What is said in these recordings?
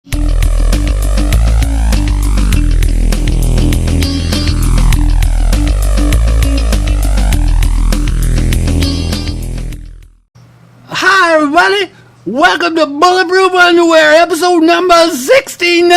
Hi, everybody. Welcome to Bulletproof Underwear, episode number 69.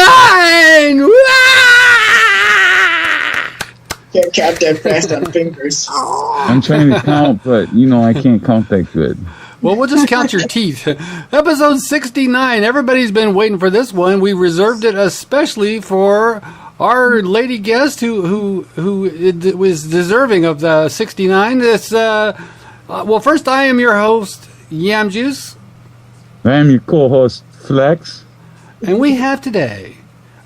Can't count that fast on fingers. I'm trying to count, but I can't count that good. Well, we'll just count your teeth. Episode 69. Everybody's been waiting for this one. We reserved it especially for our lady guest who was deserving of the 69. It's well, first I am your host, Yam Juice. I am your co-host, Flex. And we have today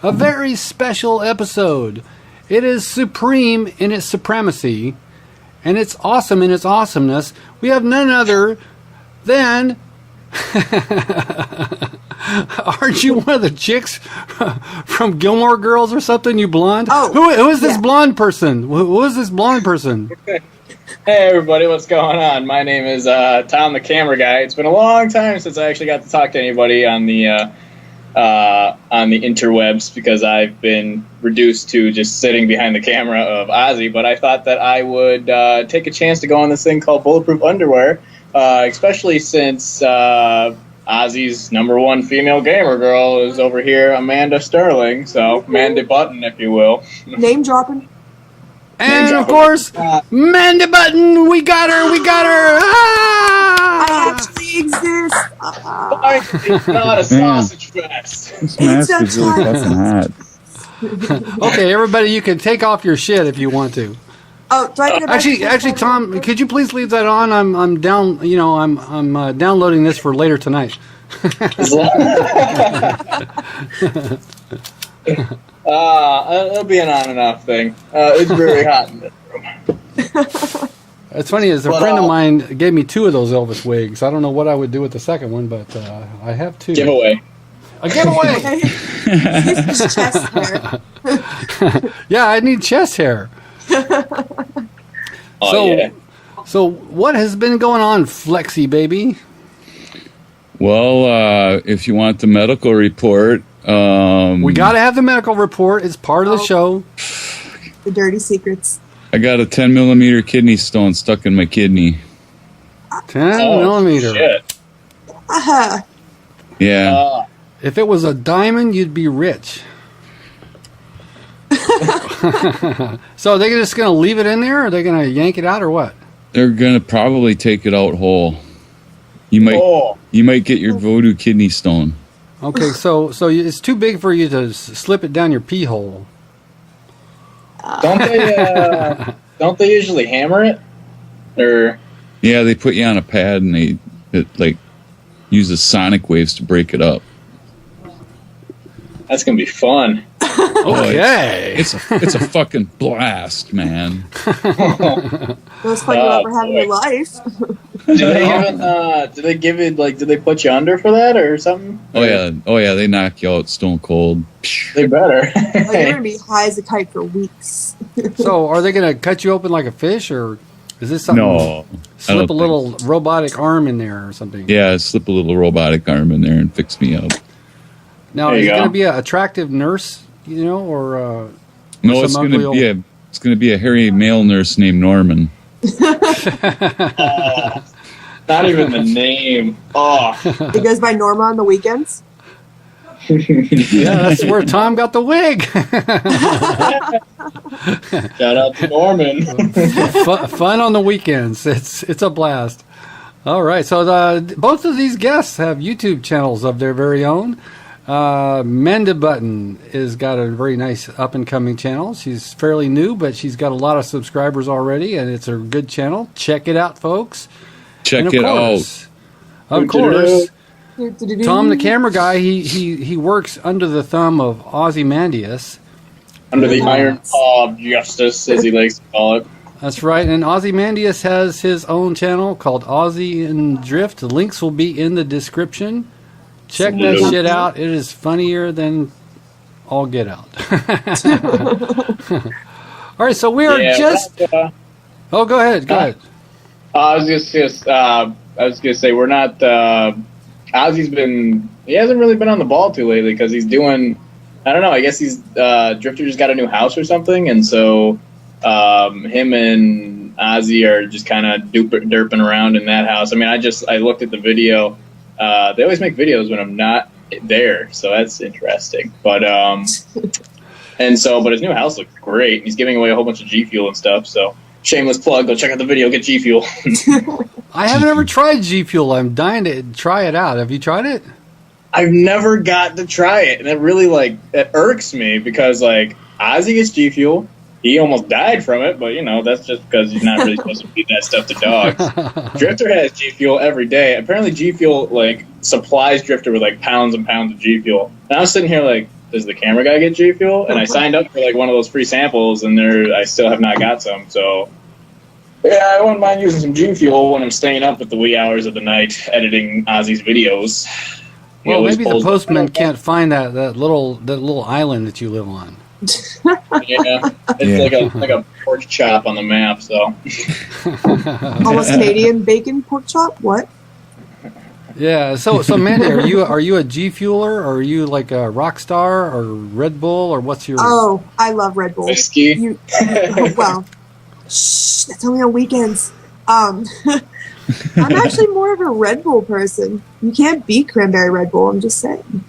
a very special episode. It is supreme in its supremacy, and it's awesome in its awesomeness. We have none other than... Aren't you one of the chicks from Gilmore Girls or something, you blonde? Oh, who is this blonde person? Who is this blonde person? Hey everybody, what's going on? My name is Tom, the camera guy. It's been a long time since I actually got to talk to anybody on the interwebs because I've been reduced to just sitting behind the camera of Ozzy. But I thought that I would take a chance to go on this thing called Bulletproof Underwear, especially since Ozzy's number one female gamer girl is over here, Amanda Sterling. So Mandehbutton, if you will. Name dropping. And of course, Mandehbutton, we got her. Ah! I actually exist. It's not a sausage fest. This mask is really fucking hot. Okay, everybody, you can take off your shit if you want to. Oh, do I get it back? Actually, Tom, could you please leave that on? I'm down. I'm downloading this for later tonight. It'll be an on and off thing. It's very hot in this room. It's funny, as a friend of mine gave me 2 of those Elvis wigs. I don't know what I would do with the second one, but I have 2. Giveaway. A giveaway! Use his chest hair. Yeah, I need chest hair. So what has been going on, Flexi baby? Well, if you want the medical report... we got to have the medical report. It's part of the show. The dirty secrets. I got a 10 millimeter kidney stone stuck in my kidney. 10 millimeter. Shit. Uh-huh. Yeah. If it was a diamond, you'd be rich. So are they just going to leave it in there? Or are they going to yank it out or what? They're going to probably take it out whole. You might get your voodoo kidney stone. Okay, so it's too big for you to slip it down your pee hole. Don't they usually hammer it? Or Yeah, they put you on a pad and they use the sonic waves to break it up. that's gonna be fun. Okay. It's a fucking blast, man. Most fun you'll ever have in your life. Do they give it do they put you under for that or something? Oh yeah, they knock you out stone cold. They better. Like, you're gonna be high as a kite for weeks. So are they going to cut you open like a fish, or is this something? No, Slip a little robotic arm in there or something? Yeah, slip a little robotic arm in there and fix me up. Now, There is you it going go. to be an attractive nurse, or No, it's going to be a hairy male nurse named Norman. Not even the name. Oh, It goes by Norma on the weekends. Yeah, that's where Tom got the wig. shout out to Norman. Fun on the weekends. It's a blast. All right, so both of these guests have YouTube channels of their very own. Mandehbutton has got a very nice up-and-coming channel. She's fairly new, but she's got a lot of subscribers already, and it's a good channel. Check it out, folks. Check it out. Of course, Tom, the camera guy, he works under the thumb of Ozymandias. Under the iron paw of justice, as he likes to call it. That's right, and Ozymandias has his own channel called OzyNdrift. The links will be in the description. Check that shit out. It is funnier than all get out. All right, so we are oh, go ahead. I was gonna say we're not Ozzy's he hasn't really been on the ball too lately because he's doing, I don't know, I guess he's, Drifter just got a new house or something, and so him and Ozzy are just kind of derping around in that house. I mean, I looked at the video. They always make videos when I'm not there, so that's interesting. But but his new house looks great. He's giving away a whole bunch of G Fuel and stuff, so shameless plug, go check out the video, get G Fuel. I haven't ever tried G Fuel. I'm dying to try it out. Have you tried it? I've never got to try it, and it really, it irks me because, Ozzy gets G Fuel. He almost died from it, but, that's just because he's not really supposed to feed that stuff to dogs. Drifter has G Fuel every day. Apparently G Fuel, supplies Drifter with, pounds and pounds of G Fuel. And I was sitting here does the camera guy get G Fuel? And I signed up for, one of those free samples, and I still have not got some, so... Yeah, I wouldn't mind using some G Fuel when I'm staying up at the wee hours of the night editing Ozzy's videos. Well, maybe the postman can't find that little island that you live on. Yeah, it's like a pork chop on the map. So almost Canadian bacon pork chop. What? Yeah. So Mandy, are you a G Fueler, or are you like a Rockstar or Red Bull, or what's your? Oh, I love Red Bull. Whiskey. Well, that's only on weekends. I'm actually more of a Red Bull person. You can't beat cranberry Red Bull. I'm just saying.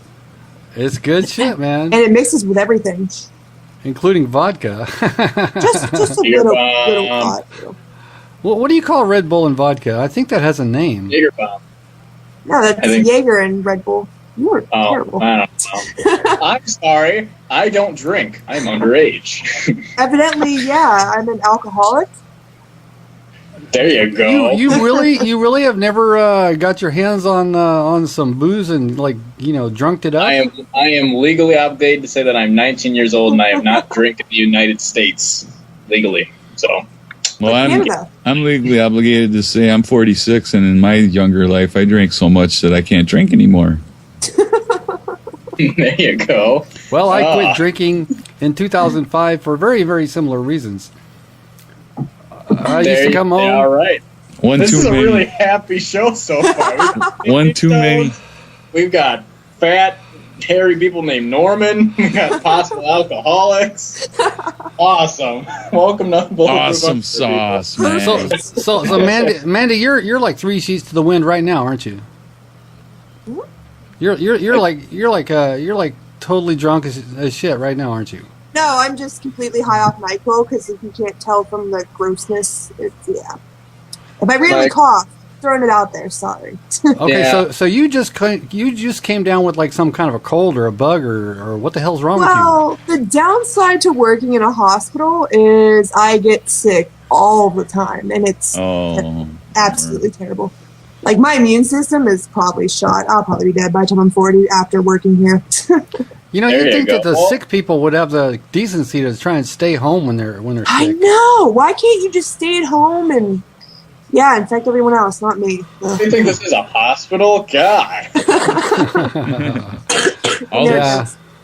It's good shit, man. And it mixes with everything, including vodka. just a little vodka. Well, what do you call Red Bull and vodka? I think that has a name. Jaeger bomb. No, that's Jaeger and Red Bull. You are terrible. I don't know. I'm sorry. I don't drink. I'm underage. Evidently, yeah. I'm an alcoholic. There you go. You really have never got your hands on some booze and drunked it up? I am legally obligated to say that I'm 19 years old and I have not drank in the United States legally. So, well, I'm legally obligated to say I'm 46, and in my younger life, I drank so much that I can't drink anymore. There you go. Well, I quit drinking in 2005 for very, very similar reasons. I used to come home. All right. This is a many. really happy show so far. One too many. We've got fat, hairy people named Norman. We've got possible alcoholics. Awesome. Welcome to Awesome sauce, man. So Mandy, you're like 3 sheets to the wind right now, aren't you? You're like totally drunk as shit right now, aren't you? No, I'm just completely high off NyQuil because if you can't tell from the grossness, yeah. If I really cough, throwing it out there. Sorry. Okay, yeah. So you just came down with some kind of a cold or a bug or what the hell's wrong with you? Well, the downside to working in a hospital is I get sick all the time, and it's absolutely terrible. My immune system is probably shot. I'll probably be dead by the time I'm 40 after working here. You'd think that the sick people would have the decency to try and stay home when they're sick. I know. Why can't you just stay at home and infect everyone else, not me? Do you think this is a hospital? God.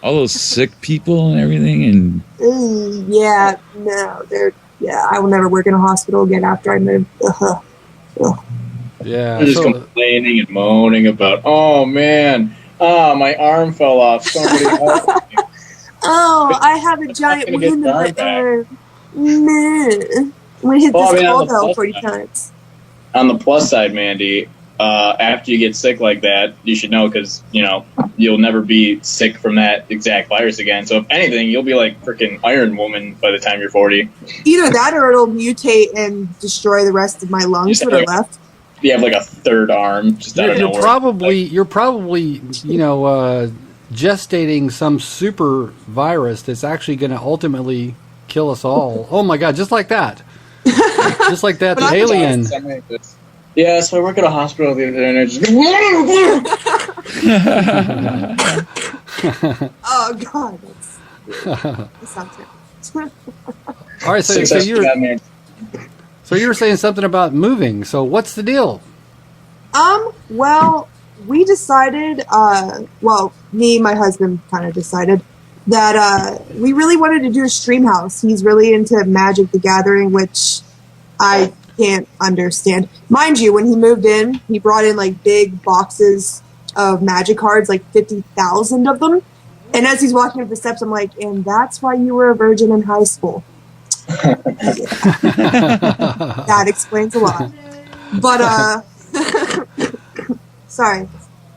all those sick people and everything, and I will never work in a hospital again after I move. Yeah, they're just complaining and moaning about, oh man. Oh, my arm fell off. Somebody help me. Oh, I have a giant wound in my arm. I'm going to hit this call 40 times. On the plus side, Mandy, after you get sick like that, you should know because, you'll never be sick from that exact virus again. So if anything, you'll be like freaking Iron Woman by the time you're 40. Either that or it'll mutate and destroy the rest of my lungs that are left. You have a third arm. Just you're probably gestating some super virus that's actually going to ultimately kill us all. Oh my God! Just like that. Just like that alien. Yeah, so I work at a hospital the other day, and I just. Oh God! That sounds good. All right, so you were saying something about moving. So what's the deal? Well, we decided, me and my husband kind of decided that we really wanted to do a stream house. He's really into Magic the Gathering, which I can't understand. Mind you, when he moved in, he brought in big boxes of magic cards, like 50,000 of them. And as he's walking up the steps, I'm like, and that's why you were a virgin in high school. That explains a lot. But, sorry.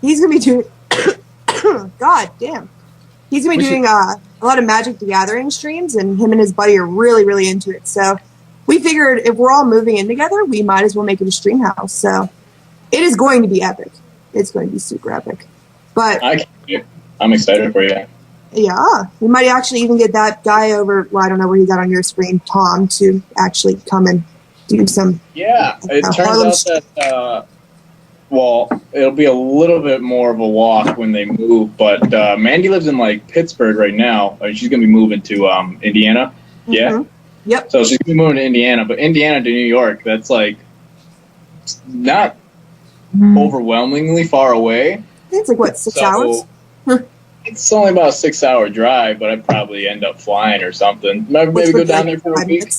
He's going to be doing, God damn. He's going to be doing a lot of Magic the Gathering streams, and him and his buddy are really, really into it. So we figured if we're all moving in together, we might as well make it a stream house. So it is going to be epic. It's going to be super epic. But I'm excited for you. Yeah, we might actually even get that guy over. Well, I don't know where he's at on your screen, Tom, to actually come and do some. Yeah, it turns out that it'll be a little bit more of a walk when they move. But Mandy lives in like Pittsburgh right now. She's gonna be moving to Indiana. Mm-hmm. Yeah. Yep. So she's gonna be moving to Indiana, but Indiana to New York, that's like not overwhelmingly far away. I think it's like what, 6 hours? It's only about a 6-hour drive, but I'd probably end up flying or something. Maybe go down there for a week.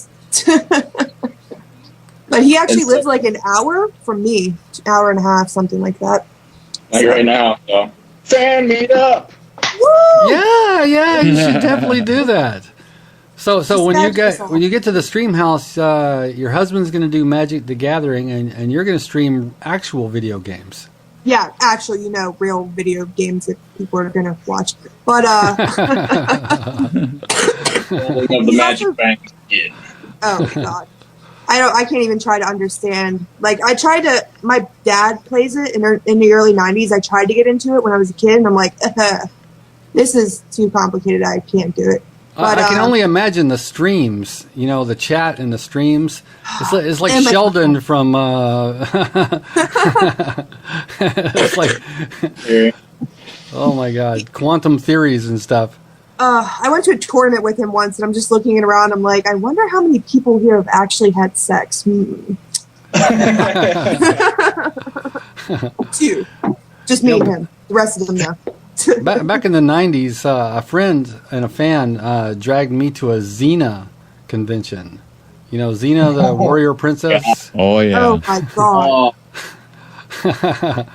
But he actually lives like an hour from me, hour and a half, something like that. Like right now, so fan meet up. Woo! Yeah, you should definitely do that. So when you get to the stream house, your husband's going to do Magic the Gathering, and you're going to stream actual video games. Yeah, actually, real video games that people are going to watch. But the Magic Bank. Yeah. Oh my god. I can't even try to understand. Like, my dad plays it in the early 90s. I tried to get into it when I was a kid, and I'm like, this is too complicated. I can't do it. But, I can only imagine the streams, the chat and the streams. It's like Sheldon from... it's like... Oh my god, quantum theories and stuff. I went to a tournament with him once, and I'm just looking around. I'm like, I wonder how many people here have actually had sex. 2. Just me and him. The rest of them, no. Back in the 90s, a friend and a fan dragged me to a Xena convention. Xena, the warrior princess? Oh, yeah. Oh, my God.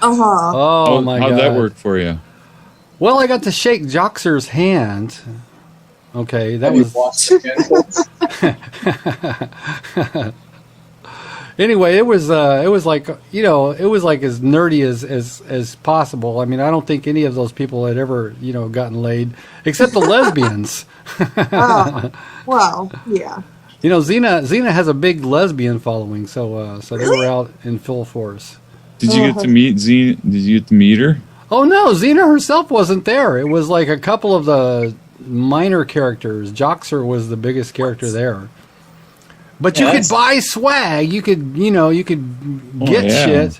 Oh, my God. How'd that work for you? Well, I got to shake Joxer's hand. Okay, that was... Anyway, it was like as nerdy as possible. I mean, I don't think any of those people had ever gotten laid, except the lesbians. Oh, well, yeah. Xena has a big lesbian following, so they were out in full force. Did you get to meet Xena? Did you get to meet her? Oh no, Xena herself wasn't there. It was like a couple of the minor characters. Joxer was the biggest character there. But you could buy swag. You could get shit.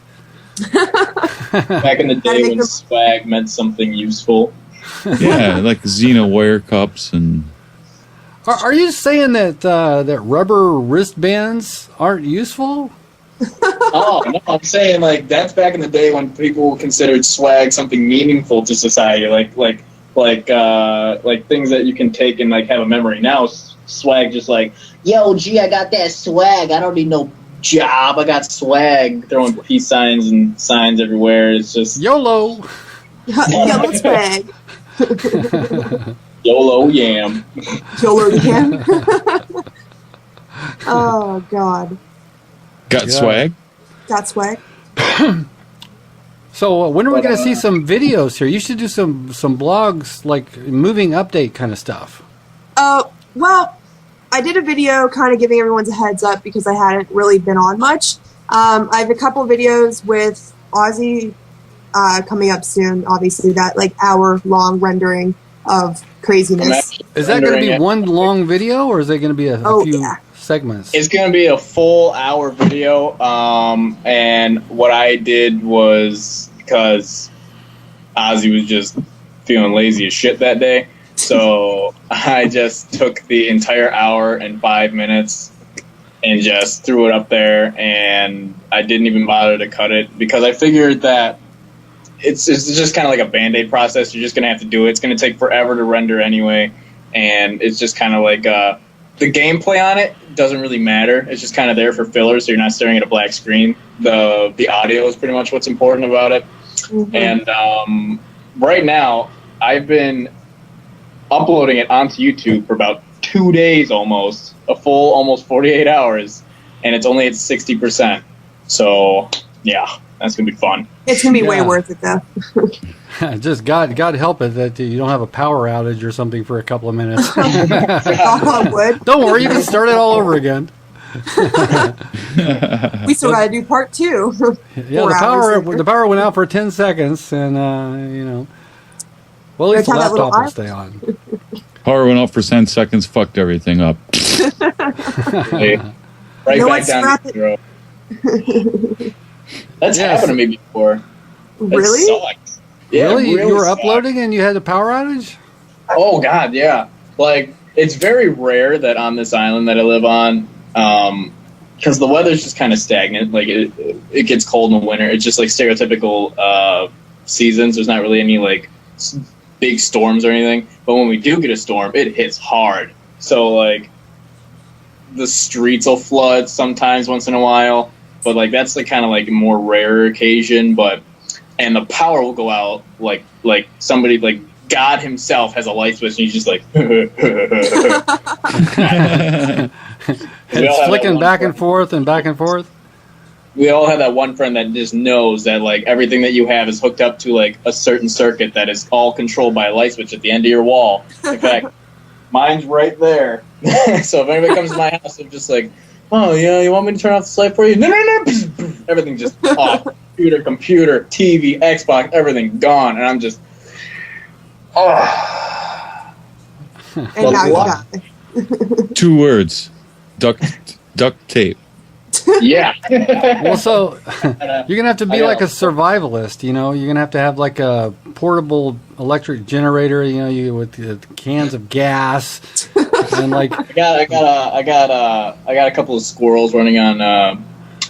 Back in the day when swag meant something useful. Yeah, like Xena wear cups and. Are you saying that rubber wristbands aren't used?ful? Oh no, I'm saying like that's back in the day when people considered swag something meaningful to society, like things that you can take and like have a memory. Now swag just like, yo, gee, I got that swag. I don't need no job. I got swag. Throwing peace signs and signs everywhere. It's just YOLO. YOLO swag. YOLO yam. YOLO yam. Oh God. Got swag? Got swag. So when are we going to see some videos here? You should do some blogs, like moving update kind of stuff. Well, I did a video kind of giving everyone's a heads up because I hadn't really been on much. I have a couple videos with Ozzy coming up soon, obviously, that like hour-long rendering of craziness. Is that going to be one long video, or is it going to be a few segments? It's going to be a full hour video, and what I did was, because Ozzy was just feeling lazy as shit that day, so I just took the entire hour and 5 minutes and just threw it up there, and I didn't even bother to cut it, because I figured that it's just kind of like a Band-Aid process. You're just going to have to do it. It's going to take forever to render anyway, and it's just kind of like the gameplay on it doesn't really matter. It's just kind of there for filler, so you're not staring at a black screen. The audio is pretty much what's important about it. And right now, I've been uploading it onto YouTube for about 2 days almost, a full almost 48 hours, and it's only at 60%. So, yeah, that's going to be fun. It's going to be way worth it, though. Just God help it that you don't have a power outage or something for a couple of minutes. Don't worry, you can start it all over again. We still got to do part 2. Yeah, the power went out for 10 seconds, and well, at least the laptop will stay on. Power went off for 10 seconds, fucked everything up. Right back down to 0. That's happened to me before. Really? Sucks. Yeah, really? You were sucked. uploading and you had a power outage? Oh God, yeah. Like, it's very rare that on this island that I live on, because the weather's just kind of stagnant. Like, it gets cold in the winter. It's just like stereotypical seasons. There's not really any like big storms or anything. But when we do get a storm, it hits hard. So like, the streets will flood sometimes once in a while. But like, that's the kind of like more rare occasion. And the power will go out like somebody like God himself has a light switch and he's just like it's flicking back and forth and back and forth. We all have that one friend that just knows that like everything that you have is hooked up to like a certain circuit that is all controlled by a light switch at the end of your wall. In fact, mine's right there. So if anybody comes to my house, I'm just like, oh yeah, you want me to turn off the light for you? No. Everything just off. Computer, TV, Xbox, everything gone, and I'm just, oh. And now you got it. 2 words: duct tape. Yeah. Well, so you're gonna have to be like a survivalist. You know, you're gonna have like a portable electric generator. You know, with the cans of gas and like. I got a couple of squirrels running on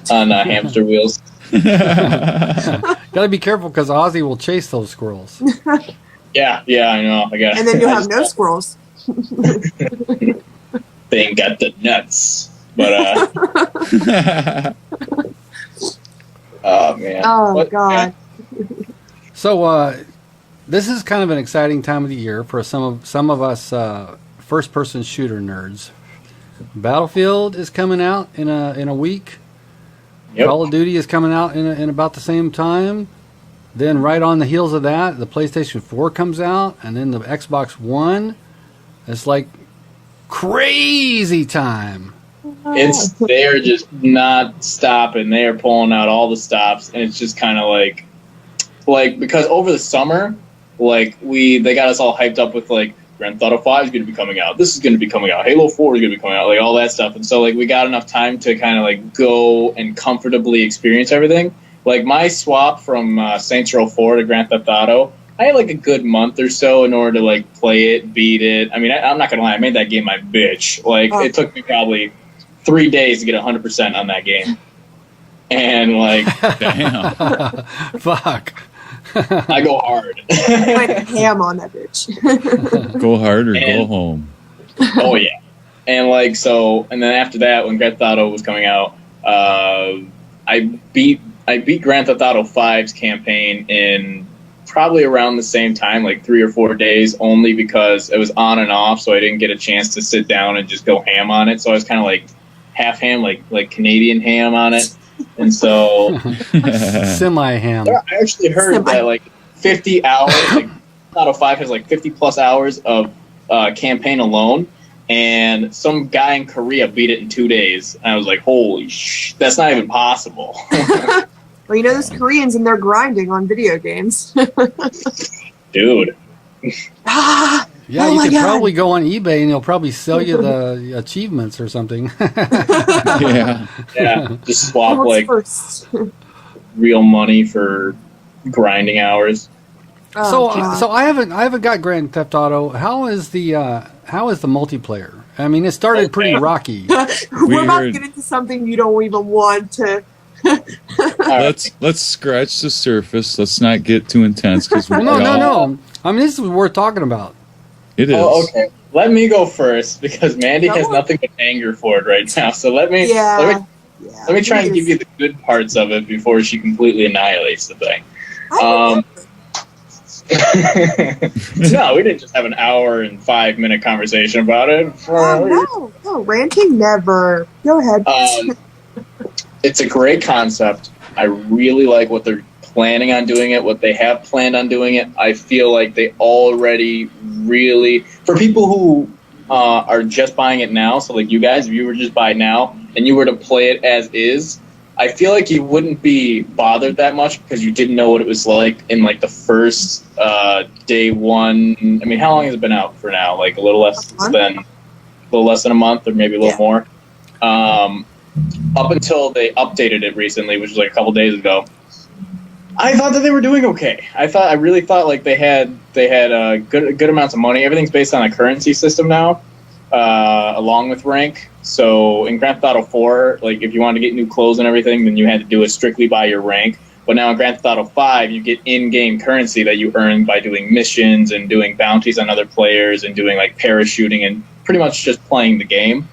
hamster wheels. Gotta be careful because Ozzy will chase those squirrels. Yeah, I know. And then you'll have no squirrels. They ain't got the nuts. But oh man. Oh God. So this is kind of an exciting time of the year for some of us first-person shooter nerds. Battlefield is coming out in a week. Yep. Call of Duty is coming out in about the same time. Then right on the heels of that, the PlayStation 4 comes out, and then the Xbox One. It's like crazy time. They're just not stopping. They are pulling out all the stops, and it's just kind of like because over the summer, like they got us all hyped up with like Grand Theft Auto 5 is going to be coming out. This is going to be coming out. Halo 4 is going to be coming out. Like all that stuff, and so like we got enough time to kind of like go and comfortably experience everything. Like my swap from Saints Row 4 to Grand Theft Auto, I had like a good month or so in order to like play it, beat it. I mean, I'm not gonna lie, I made that game my bitch. Like it took me probably 3 days to get 100% on that game, and like, damn, fuck. I go hard. Went ham on that bitch. Go hard or go home. Oh yeah, and like so, and then after that, when Grand Theft Auto was coming out, I beat Grand Theft Auto 5's campaign in probably around the same time, like 3 or 4 days, only because it was on and off, so I didn't get a chance to sit down and just go ham on it. So I was kind of like half ham, like Canadian ham on it. And so semi-ham. I actually heard that like 50 hours, like Auto 5 has like 50 plus hours of campaign alone, and some guy in Korea beat it in 2 days. And I was like, holy that's not even possible. Well, you know, those Koreans and they're grinding on video games. Dude. Yeah, you could probably go on eBay and they'll probably sell you the achievements or something. Yeah, just swap like real money for grinding hours. So I haven't got Grand Theft Auto. How is the multiplayer? I mean, it started pretty rocky. We're about to get into something you don't even want to. Let's scratch the surface. Let's not get too intense because no. I mean, this is what we're talking about. It is. Oh, okay. Let me go first because Mandy has nothing but anger for it right now. So let me try and give you the good parts of it before she completely annihilates the thing. No, we didn't just have an hour and 5-minute conversation about it. No, ranting never. Go ahead. It's a great concept. I really like what they're planning on doing it, what they have planned on doing it. I feel like they already really, for people who are just buying it now, so like you guys, if you were just buy it now and you were to play it as is, I feel like you wouldn't be bothered that much because you didn't know what it was like in like the first day one. I mean, how long has it been out for now? Like a little less than a month, or maybe a little more. Up until they updated it recently, which was like a couple days ago. I thought that they were doing okay. I really thought like they had good amounts of money. Everything's based on a currency system now, along with rank. So in Grand Theft Auto 4, like if you wanted to get new clothes and everything, then you had to do it strictly by your rank. But now in Grand Theft Auto 5, you get in-game currency that you earn by doing missions and doing bounties on other players and doing like parachuting and pretty much just playing the game.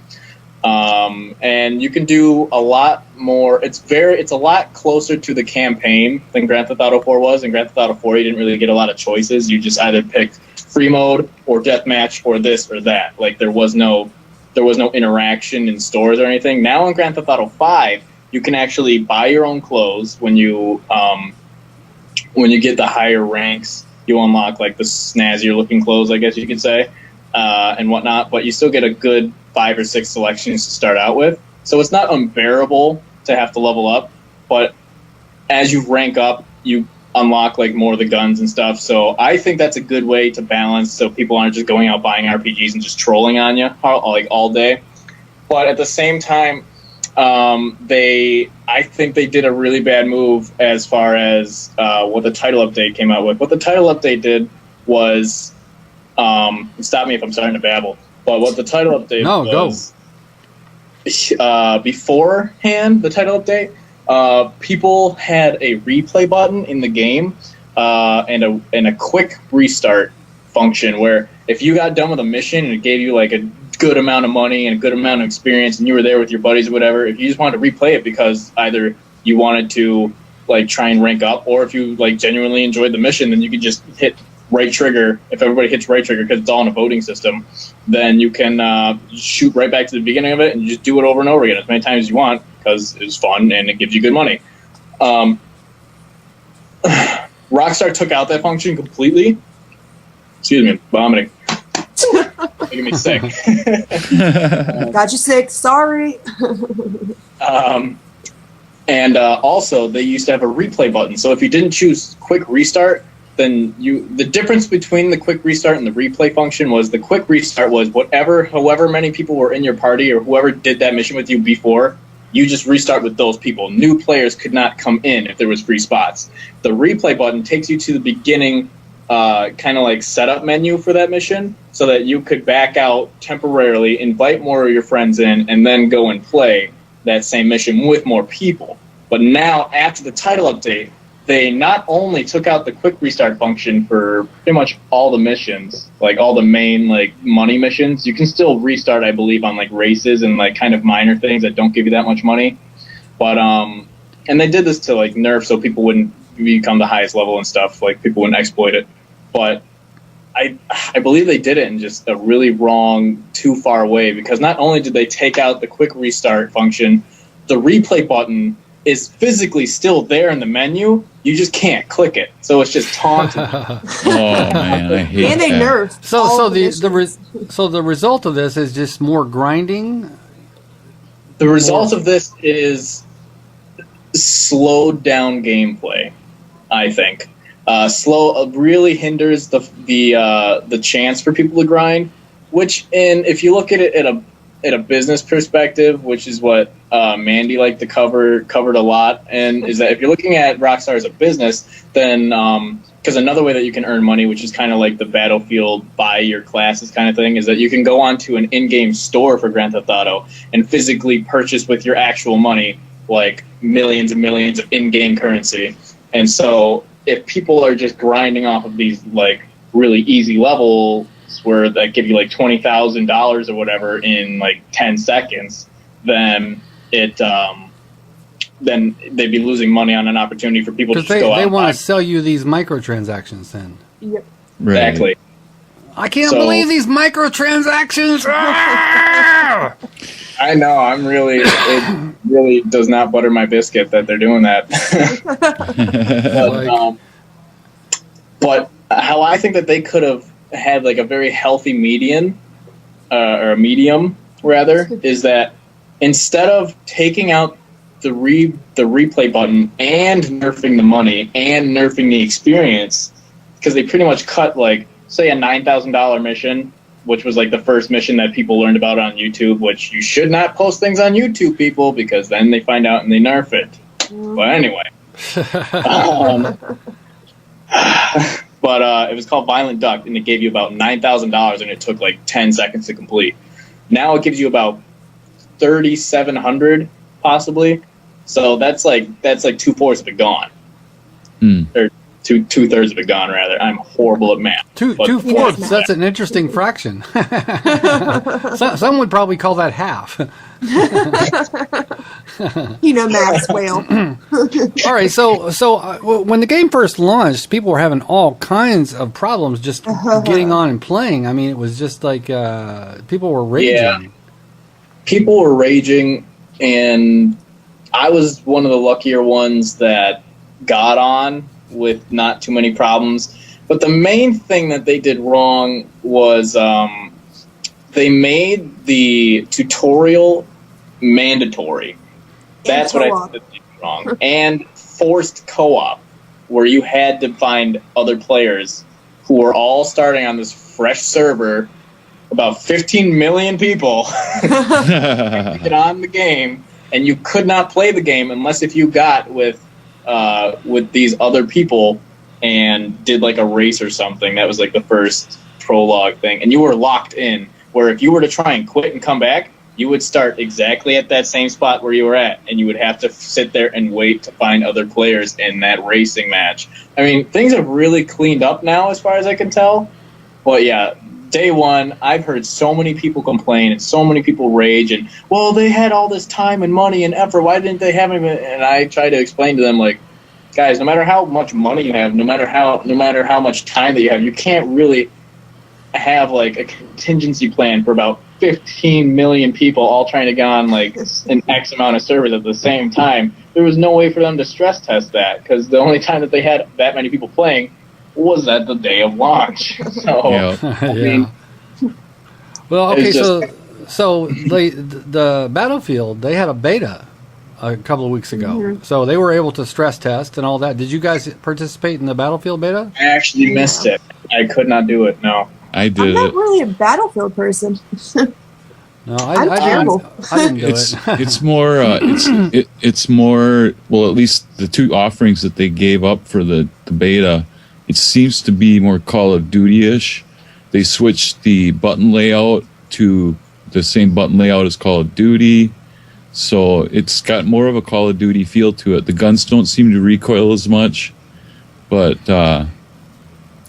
And you can do a lot more. It's a lot closer to the campaign than Grand Theft Auto 4 was. In Grand Theft Auto 4, you didn't really get a lot of choices. You just either picked free mode or deathmatch or this or that. Like there was no interaction in stores or anything. Now in Grand Theft Auto 5, you can actually buy your own clothes when you get the higher ranks. You unlock like the snazzier looking clothes, I guess you could say, and whatnot. But you still get a good 5 or 6 selections to start out with. So it's not unbearable to have to level up, but as you rank up, you unlock like more of the guns and stuff. So I think that's a good way to balance so people aren't just going out buying RPGs and just trolling on you all day. But at the same time, I think they did a really bad move as far as what the title update came out with. What the title update did was stop me if I'm starting to babble. But what the title update was, beforehand, the title update, people had a replay button in the game and a quick restart function where if you got done with a mission and it gave you like a good amount of money and a good amount of experience and you were there with your buddies or whatever, if you just wanted to replay it because either you wanted to like try and rank up or if you like genuinely enjoyed the mission, then you could just hit right trigger. If everybody hits right trigger because it's all in a voting system, then you can shoot right back to the beginning of it and you just do it over and over again as many times as you want because it's fun and it gives you good money. Rockstar took out that function completely. Excuse me, I'm vomiting. Making me sick. Got you sick, sorry. And also, they used to have a replay button. So if you didn't choose quick restart, then the difference between the quick restart and the replay function was the quick restart was however many people were in your party or whoever did that mission with you before, you just restart with those people. New players could not come in if there was free spots. The replay button takes you to the beginning kind of like setup menu for that mission so that you could back out temporarily, invite more of your friends in, and then go and play that same mission with more people. But now, after the title update, they not only took out the quick restart function for pretty much all the missions, like all the main like money missions. You can still restart, I believe, on like races and like kind of minor things that don't give you that much money. But and they did this to like nerf so people wouldn't become the highest level and stuff, like people wouldn't exploit it. But I believe they did it in just a really wrong, too far way, because not only did they take out the quick restart function, the replay button is physically still there in the menu. You just can't click it, so it's just taunting. Oh man, I hate and they that. nerfed. So the result of this is just more grinding. The result of this is slowed down gameplay, I think. Really hinders the chance for people to grind. Which, if you look at it at a business perspective, which is what Mandy liked to covered a lot, and is that if you're looking at Rockstar as a business, then because another way that you can earn money, which is kind of like the Battlefield buy your classes kind of thing, is that you can go onto an in-game store for Grand Theft Auto and physically purchase with your actual money like millions and millions of in-game currency. And so if people are just grinding off of these like really easy levels where that give you like $20,000 or whatever in like 10 seconds, then it then they'd be losing money on an opportunity for people to because just go out. They and want buy. to sell you these microtransactions. Then Yep. Right. Exactly. I can't So- believe these microtransactions. Ah! I know. It really does not butter my biscuit that they're doing that. But how I think that they could have had like a very healthy median, or a medium rather, is that instead of taking out the replay button and nerfing the money and nerfing the experience, because they pretty much cut, like, say a $9,000 mission, which was like the first mission that people learned about on YouTube, which you should not post things on YouTube, people, because then they find out and they nerf it. But anyway. But it was called Violent Duck, and it gave you about $9,000, and it took like 10 seconds to complete. Now it gives you about 3,700, possibly. So that's like 2/4 of it gone, or two-thirds of it gone, rather. I'm horrible at math. Two-fourths. That's an interesting fraction. Some would probably call that half. Max whale. All right, so when the game first launched, people were having all kinds of problems just getting on and playing. I mean, it was just like people were raging. Yeah. People were raging, and I was one of the luckier ones that got on with not too many problems. But the main thing that they did wrong was they made the tutorial mandatory. That's what I think that they did wrong. And forced co-op, where you had to find other players who were all starting on this fresh server, about 15 million people, to get on the game, and you could not play the game unless if you got with these other people and did like a race or something. That was like the first prologue thing, and you were locked in, where if you were to try and quit and come back, you would start exactly at that same spot where you were at, and you would have to sit there and wait to find other players in that racing match. I mean, things have really cleaned up now as far as I can tell. But yeah, day one, I've heard so many people complain and so many people rage, and, well, they had all this time and money and effort, why didn't they have it? And I try to explain to them, like, guys, no matter how much money you have, no matter how much time that you have, you can't really have like a contingency plan for about 15 million people all trying to get on like an X amount of servers at the same time. There was no way for them to stress test that, because the only time that they had that many people playing was at the day of launch. So, I mean, well, okay, it's so the Battlefield, they had a beta a couple of weeks ago, so they were able to stress test and all that. Did you guys participate in the Battlefield beta? I actually missed it. I could not do it. No. I did I'm not it. really a Battlefield person. No, I'm terrible. I didn't do It's it. it's more it's more, well, at least the two offerings that they gave up for the beta, it seems to be more Call of Duty-ish. They switched the button layout to the same button layout as Call of Duty, so it's got more of a Call of Duty feel to it. The guns don't seem to recoil as much, but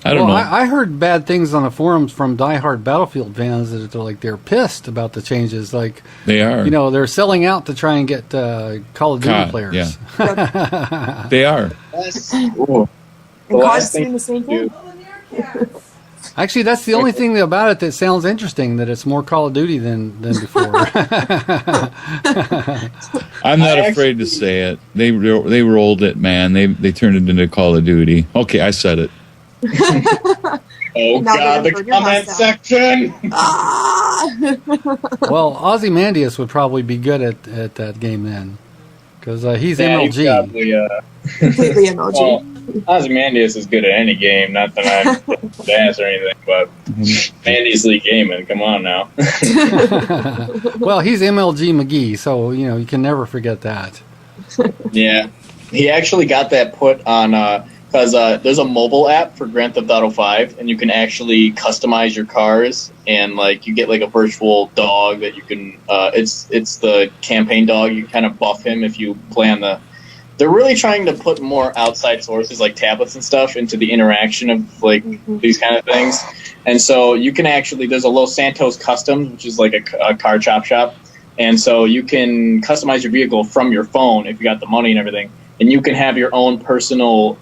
I don't know. I heard bad things on the forums from diehard Battlefield fans that they're pissed about the changes. Like, They are. they're selling out to try and get Call of Duty COD, players. yeah. They are. Ooh. And COD's doing the same thing. Actually, that's the only thing about it that sounds interesting, that it's more Call of Duty than before. I'm not afraid to say it. They rolled it, man. They turned it into Call of Duty. Okay, I said it. Oh, Now God, they're the gonna burn your comment house section. Well, Ozymandias would probably be good at that game then, because he's Yeah, MLG. he's probably, Completely MLG. well, Ozymandias is good at any game. Not that I'm fast or anything, but Mandy's League Gaming. Come on now. Well, he's MLG McGee, so you can never forget that. Yeah, he actually got that put on because there's a mobile app for Grand Theft Auto 5, and you can actually customize your cars, and like you get like a virtual dog that you can. It's the campaign dog. You kind of buff him if you play on the. They're really trying to put more outside sources like tablets and stuff into the interaction of like these kind of things, and so you can actually. There's a Los Santos Customs, which is like a car chop shop. And so you can customize your vehicle from your phone if you got the money and everything. And you can have your own personal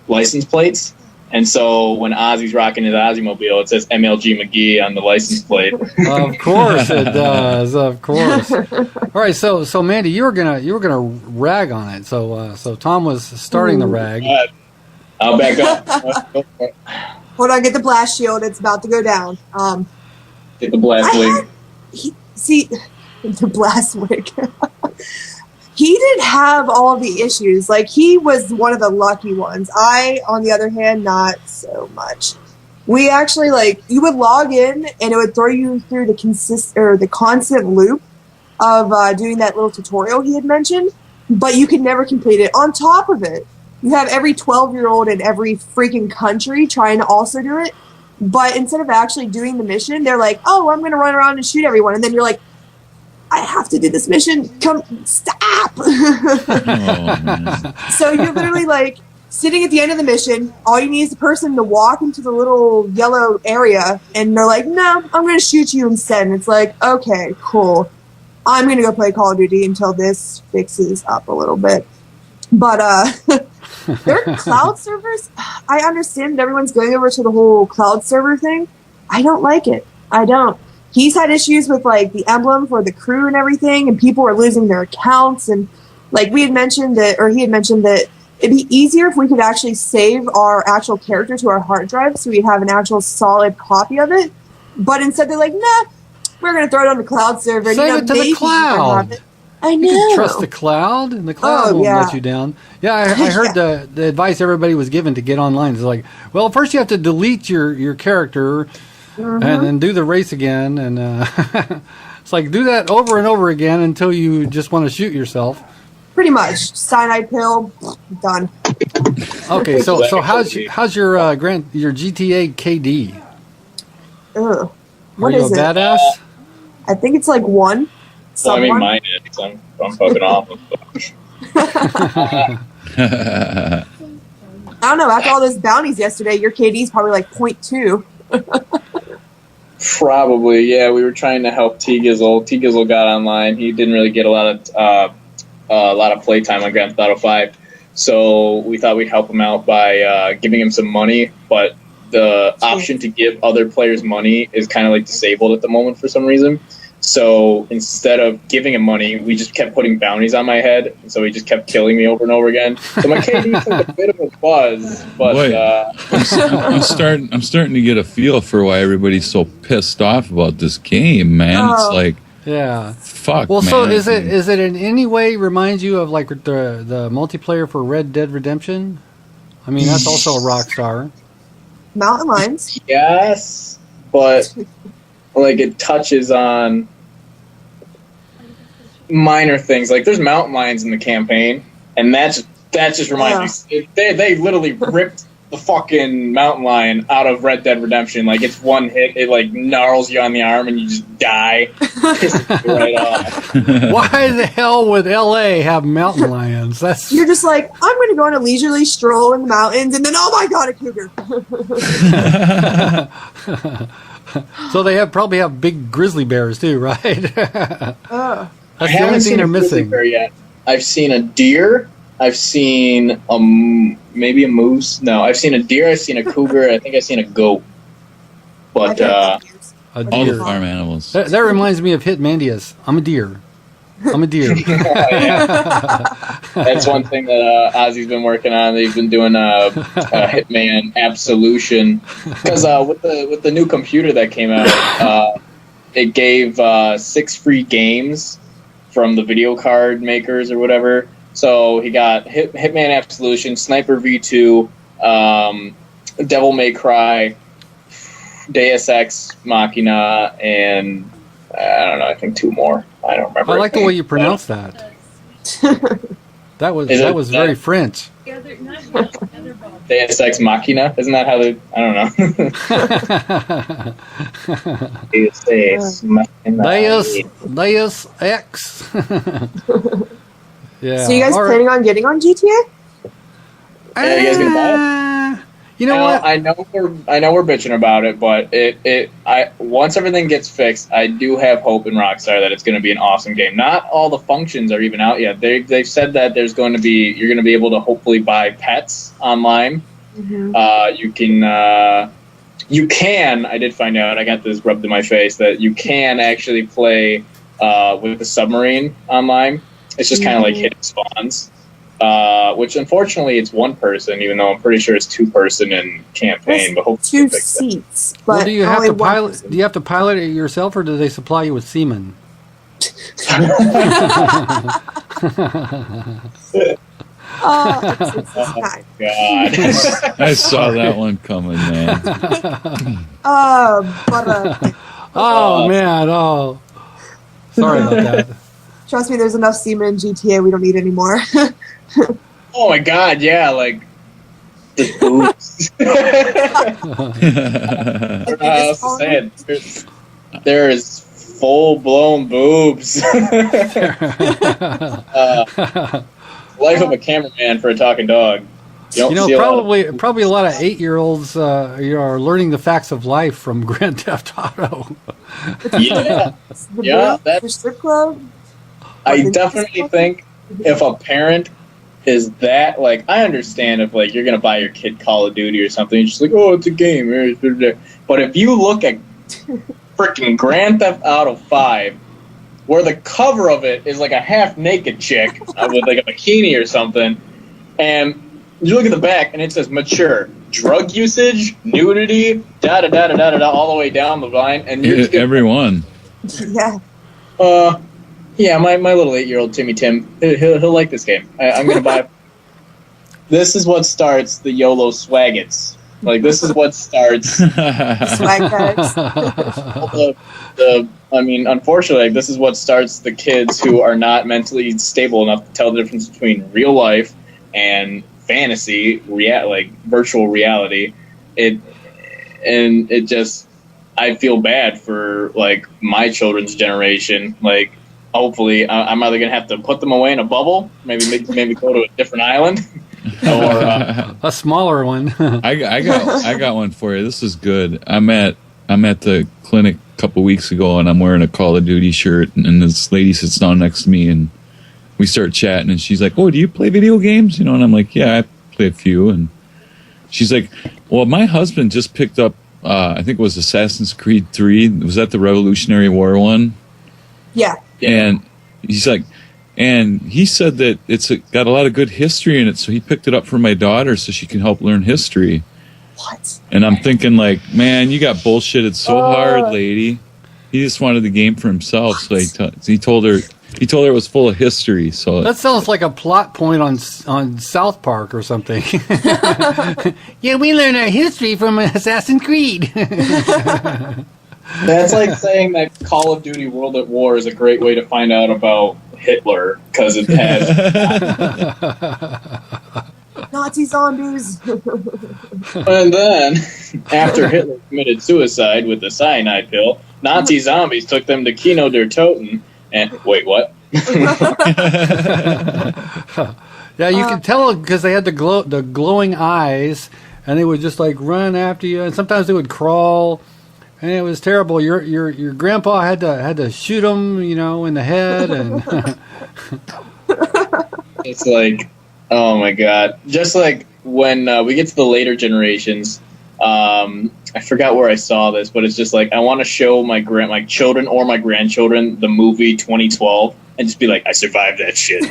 license plates. And so when Ozzy's rocking his Ozymobile, it says MLG McGee on the license plate. Of course it does. Of course. All right. So Mandy, you were gonna rag on it. So Tom was starting the rag. I'll back up. Hold on, get the blast shield. It's about to go down. Get the blast wig. See, the blast wig. He didn't have all the issues. Like, he was one of the lucky ones. I, on the other hand, not so much. We actually, like, you would log in and it would throw you through the constant loop of doing that little tutorial he had mentioned, but you could never complete it. On top of it, you have every 12-year-old in every freaking country trying to also do it, but instead of actually doing the mission, they're like, oh, I'm going to run around and shoot everyone. And then you're like, I have to do this mission. Come, stop. So you're literally like sitting at the end of the mission. All you need is the person to walk into the little yellow area, and they're like, no, I'm going to shoot you instead. And it's like, okay, cool. I'm going to go play Call of Duty until this fixes up a little bit. But their cloud servers, I understand that everyone's going over to the whole cloud server thing. I don't like it. I don't. He's had issues with, like, the emblem for the crew and everything, and people are losing their accounts. And, like, he had mentioned that it'd be easier if we could actually save our actual character to our hard drive so we'd have an actual solid copy of it. But instead they're like, nah, we're going to throw it on the cloud server. Save it to the cloud. I know. You can trust the cloud, and the cloud won't let you down. Yeah, I heard the advice everybody was given to get online. It's like, well, first you have to delete your character, and then do the race again, and it's like, do that over and over again until you just want to shoot yourself. Pretty much. Cyanide pill, done. Okay, so how's your GTA KD? Ugh. Are you a badass? I think it's like 1. Well, I mean, mine is, because I'm fucking off. I don't know. After all those bounties yesterday, your KD's probably like 0.2. Probably, yeah. We were trying to help T-Gizzle. T-Gizzle got online. He didn't really get a lot of playtime on Grand Theft Auto 5. So we thought we'd help him out by giving him some money. But the option to give other players money is kind of like disabled at the moment for some reason. So instead of giving him money, we just kept putting bounties on my head. And so he just kept killing me over and over again. So my KD took a bit of a buzz, but I'm starting to get a feel for why everybody's so pissed off about this game, man. It's like, yeah, fuck. Well, man. so is it in any way reminds you of like the multiplayer for Red Dead Redemption? I mean, that's also a Rockstar. Mountain Lions. Yes, but like it touches on minor things. Like there's mountain lions in the campaign, and that just reminds me. They literally ripped the fucking mountain lion out of Red Dead Redemption. Like it's one hit, it like gnarls you on the arm, and you just die. Pisses you right off. Why the hell would LA have mountain lions? You're just like, I'm going to go on a leisurely stroll in the mountains, and then oh my god, a cougar. So they probably have big grizzly bears too, right? That's the only thing they're missing. Bear yet. I've seen a deer. I've seen maybe a moose. No, I've seen a deer. I've seen a cougar. I think I've seen a goat. But a all deer. the farm animals. That reminds me of Ozymandias. I'm a deer. That's one thing that Ozzy's been working on. He's been doing a Hitman Absolution because with the new computer that came out, it gave 6 free games from the video card makers or whatever. So he got Hitman Absolution, Sniper V2, Devil May Cry, Deus Ex Machina, and I don't know. I think 2 more. I don't remember. I like the way you pronounce that. That was very French. Deus Ex Machina, isn't that how they? I don't know. Deus Ex Machina. Deus Ex. Yeah. So you guys planning on getting on GTA? Yeah, you guys gonna buy it? You know what? I know we're bitching about it, but once everything gets fixed, I do have hope in Rockstar that it's going to be an awesome game. Not all the functions are even out yet. They've said that you're going to be able to hopefully buy pets online. Mm-hmm. You can. I did find out. I got this rubbed in my face that you can actually play with the submarine online. It's just kind of like hidden spawns. Which unfortunately it's one person, even though I'm pretty sure it's 2-person in campaign. But hopefully 2 seats. But well, do you have only to one pilot? person. Do you have to pilot it yourself, or do they supply you with semen? It's fine. God. I saw that one coming, man. Oh man! Oh, sorry about that. Trust me, there's enough semen in GTA. We don't need any more. Oh my God! Yeah, like the boobs. I don't know how else to say it. There's full-blown boobs. Life of a cameraman for a talking dog. You know, probably a lot of 8-year-olds are learning the facts of life from Grand Theft Auto. Yeah, The strip club. I definitely think if a parent is that, like, I understand if, like, you're going to buy your kid Call of Duty or something, you're just like, oh, it's a game. But if you look at freaking Grand Theft Auto 5, where the cover of it is like a half-naked chick with, like, a bikini or something, and you look at the back and it says mature, drug usage, nudity, da-da-da-da-da-da, all the way down the line, and you're just everyone. Yeah. Yeah, my little 8-year-old Timmy Tim, he'll like this game. I'm gonna buy. This is what starts the YOLO swaggets. Like, this is what starts. Swag bags. Unfortunately, this is what starts the kids who are not mentally stable enough to tell the difference between real life and fantasy, like virtual reality. I feel bad for, like, my children's generation. Like, hopefully, I'm either gonna have to put them away in a bubble, maybe go to a different island, or a smaller one. I got one for you. This is good. I'm at the clinic a couple weeks ago, and I'm wearing a Call of Duty shirt, and this lady sits down next to me, and we start chatting, and she's like, "Oh, do you play video games?" You know, and I'm like, "Yeah, I play a few." And she's like, "Well, my husband just picked up, I think it was Assassin's Creed 3. Was that the Revolutionary War one?" Yeah. And he's like, and he said that it's got a lot of good history in it, so he picked it up for my daughter so she can help learn history. What? And I'm thinking, like, man, you got bullshitted so hard, lady. He just wanted the game for himself, so he told her it was full of history. So that sounds like a plot point on South Park or something. Yeah, we learn our history from Assassin's Creed. that's like saying that Call of Duty World at War is a great way to find out about Hitler, because it has Nazi zombies. And then, after Hitler committed suicide with the cyanide pill, Nazi zombies took them to Kino der Toten. And wait, what? Yeah, you can tell because they had the glowing eyes, and they would just like run after you, and sometimes they would crawl, and it was terrible. Your grandpa had to shoot them, you know, in the head, and it's like, oh my God! Just like when we get to the later generations, I forgot where I saw this, but it's just like I want to show my children or my grandchildren the movie 2012 and just be like, I survived that shit.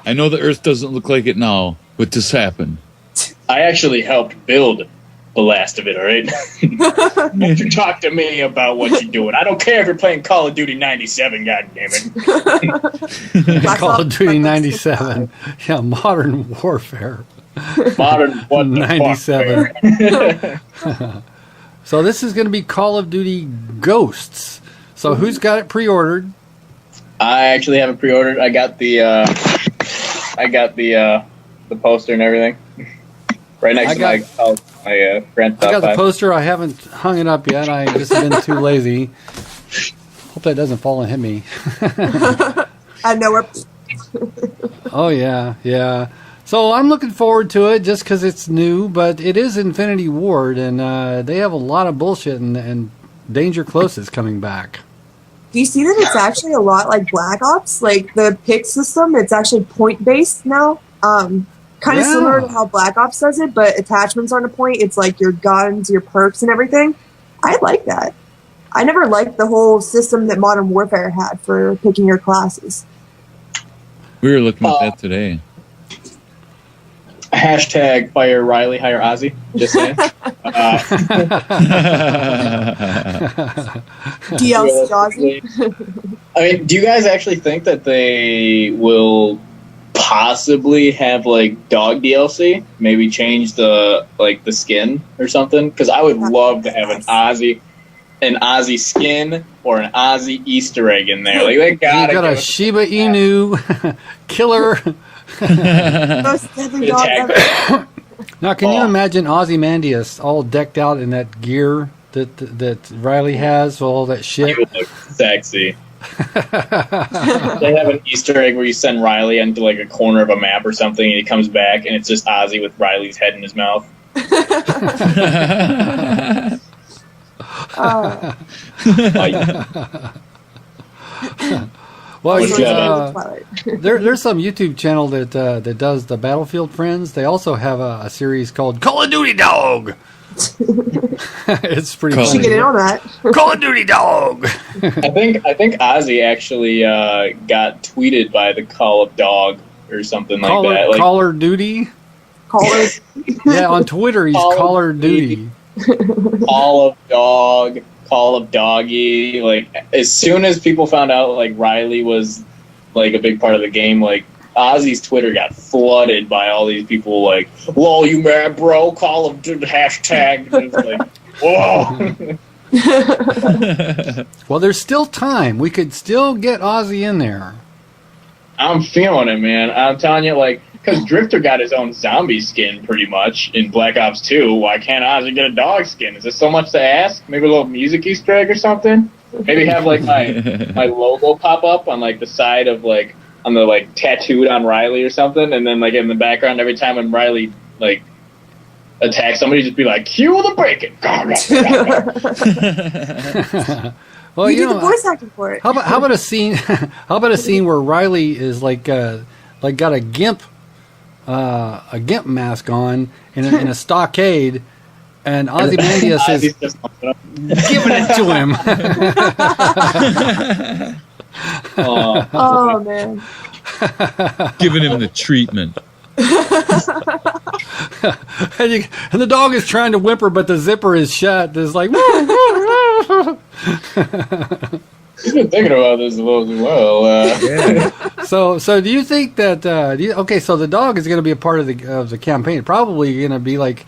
I know the Earth doesn't look like it now, but this happened. I actually helped build the last of it, all right? Don't you talk to me about what you're doing. I don't care if you're playing Call of Duty 97, goddammit. Call of Duty 97. Yeah, Modern Warfare. Modern what 97. So this is going to be Call of Duty Ghosts. So who's got it pre-ordered? I actually have it pre-ordered. I got the poster and everything. Right next to my Grand Theft. I got the poster. I haven't hung it up yet. I just been too lazy. Hope that doesn't fall and hit me. I know where. Oh yeah, yeah. So I'm looking forward to it just because it's new, but it is Infinity Ward, and they have a lot of bullshit, and Danger Close is coming back. Do you see that it's actually a lot like Black Ops? Like the pick system, it's actually point based now. Kind of similar to how Black Ops does it, but attachments aren't a point. It's like your guns, your perks, and everything. I like that. I never liked the whole system that Modern Warfare had for picking your classes. We were looking at that today. Hashtag fire Riley, hire Ozzy. Just saying. DLC Ozzy. I mean, do you guys actually think that they will possibly have like dog DLC? Maybe change the skin or something? Because I would love to have an Ozzy skin or an Ozzy Easter egg in there. Like they got a Shiba Inu killer. Most deadly dog ever. Now, can you imagine Ozymandias all decked out in that gear that Riley has, all that shit? He would look sexy. They have an Easter egg where you send Riley into like a corner of a map or something, and he comes back, and it's just Ozzy with Riley's head in his mouth. Well, there's some YouTube channel that does the Battlefield Friends. They also have a series called Call of Duty Dog. It's pretty funny. You should get in on that. Call of Duty Dog. I think Ozzy actually got tweeted by the Call of Dog or something like that. Like, Caller Duty. Yeah, on Twitter he's Caller Duty. Call of Dog. Call of Doggy. Like as soon as people found out like Riley was like a big part of the game, like Ozzy's Twitter got flooded by all these people like, "Lol, you mad, bro? Call of Duty hashtag." And it's like, whoa. Well, there's still time. We could still get Ozzy in there. I'm feeling it, man. I'm telling you, like, because Drifter got his own zombie skin pretty much in Black Ops 2. Why can't Ozzy get a dog skin? Is this so much to ask? Maybe a little music Easter egg or something? Maybe have like my logo pop up on like the side of like on the like tattooed on Riley or something, and then like in the background every time when Riley like attacks somebody, just be like, "Cue the break-it." Well, you do the voice acting for it. How about a scene? How about a scene where Riley is like got a gimp mask on in a stockade, and Ozymandias is giving it to him. Oh man! Giving him the treatment. And the dog is trying to whimper, but the zipper is shut. It's like. You've been thinking about this a little as well. Yeah. So do you think that? So the dog is going to be a part of the campaign. Probably going to be like,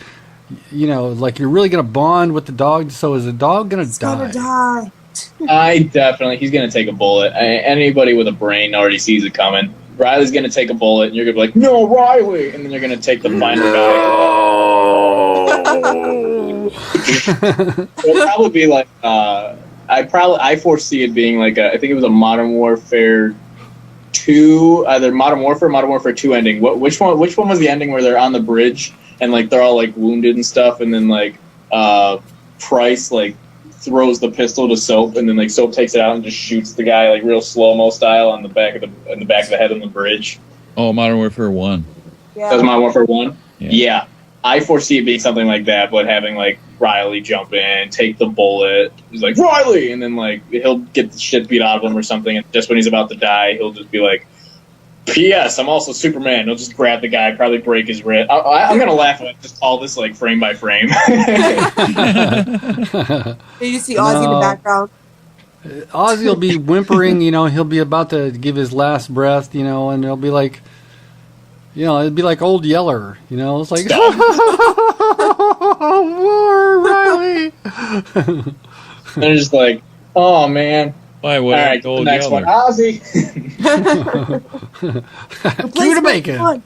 like you're really going to bond with the dog. So is the dog going to die? Gonna die. He's going to take a bullet. Anybody with a brain already sees it coming. Riley's going to take a bullet, and you're going to be like, "No, Riley!" And then you're going to take the final guy. It'll probably be like, I foresee it being like I think it was a Modern Warfare 2, either Modern Warfare or Modern Warfare 2 ending. Which one was the ending where they're on the bridge and like they're all like wounded and stuff, and then like Price like throws the pistol to Soap, and then like Soap takes it out and just shoots the guy like real slow-mo style on the back of the head on the bridge. Oh, Modern Warfare 1. Yeah. That was Modern Warfare 1? Yeah. I foresee it being something like that, but having like Riley jump in, take the bullet. He's like, "Riley!" And then like he'll get the shit beat out of him or something, and just when he's about to die, he'll just be like, "P.S. I'm also Superman." He'll just grab the guy, probably break his wrist. I'm gonna laugh at just all this like frame by frame. You see Ozzy in the background. Ozzy will be whimpering, he'll be about to give his last breath, and he'll be like, it'd be like Old Yeller, it's like, more Riley. And they're just like, "Oh man." Why? What? All right, Old the next Yeller? one, Ozzy. Cue the bacon.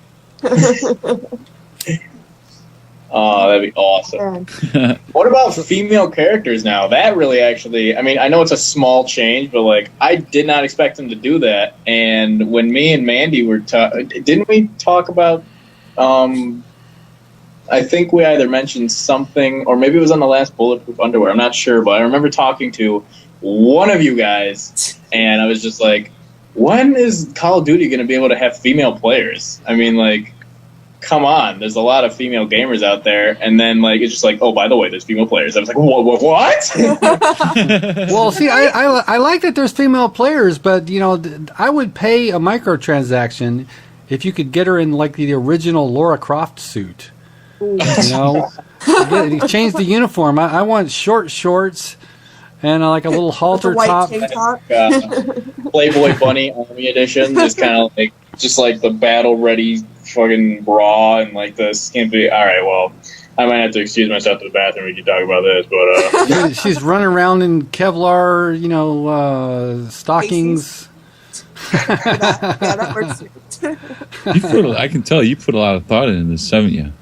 Oh, that'd be awesome. And What about female characters now? That really actually, I mean, I know it's a small change, but like, I did not expect them to do that. And when me and Mandy were didn't we talk about, I think we either mentioned something, or maybe it was on the last Bulletproof Underwear, I'm not sure, but I remember talking to one of you guys, and I was just like, when is Call of Duty going to be able to have female players? I mean, like, come on, there's a lot of female gamers out there, and then like it's just like, oh, by the way, there's female players. I was like, what? Well, see, I like that there's female players, but you know, I would pay a microtransaction if you could get her in like the original Lara Croft suit. You know, change the uniform. I want short shorts and like a little halter the white top. tank top. Playboy Bunny Army Edition is kind of like just like the battle ready fucking bra and like the skimpy. All right, well, I might have to excuse myself to the bathroom. We can talk about this, but She's running around in Kevlar, you know, stockings. That works too. I can tell you put a lot of thought into this, haven't you?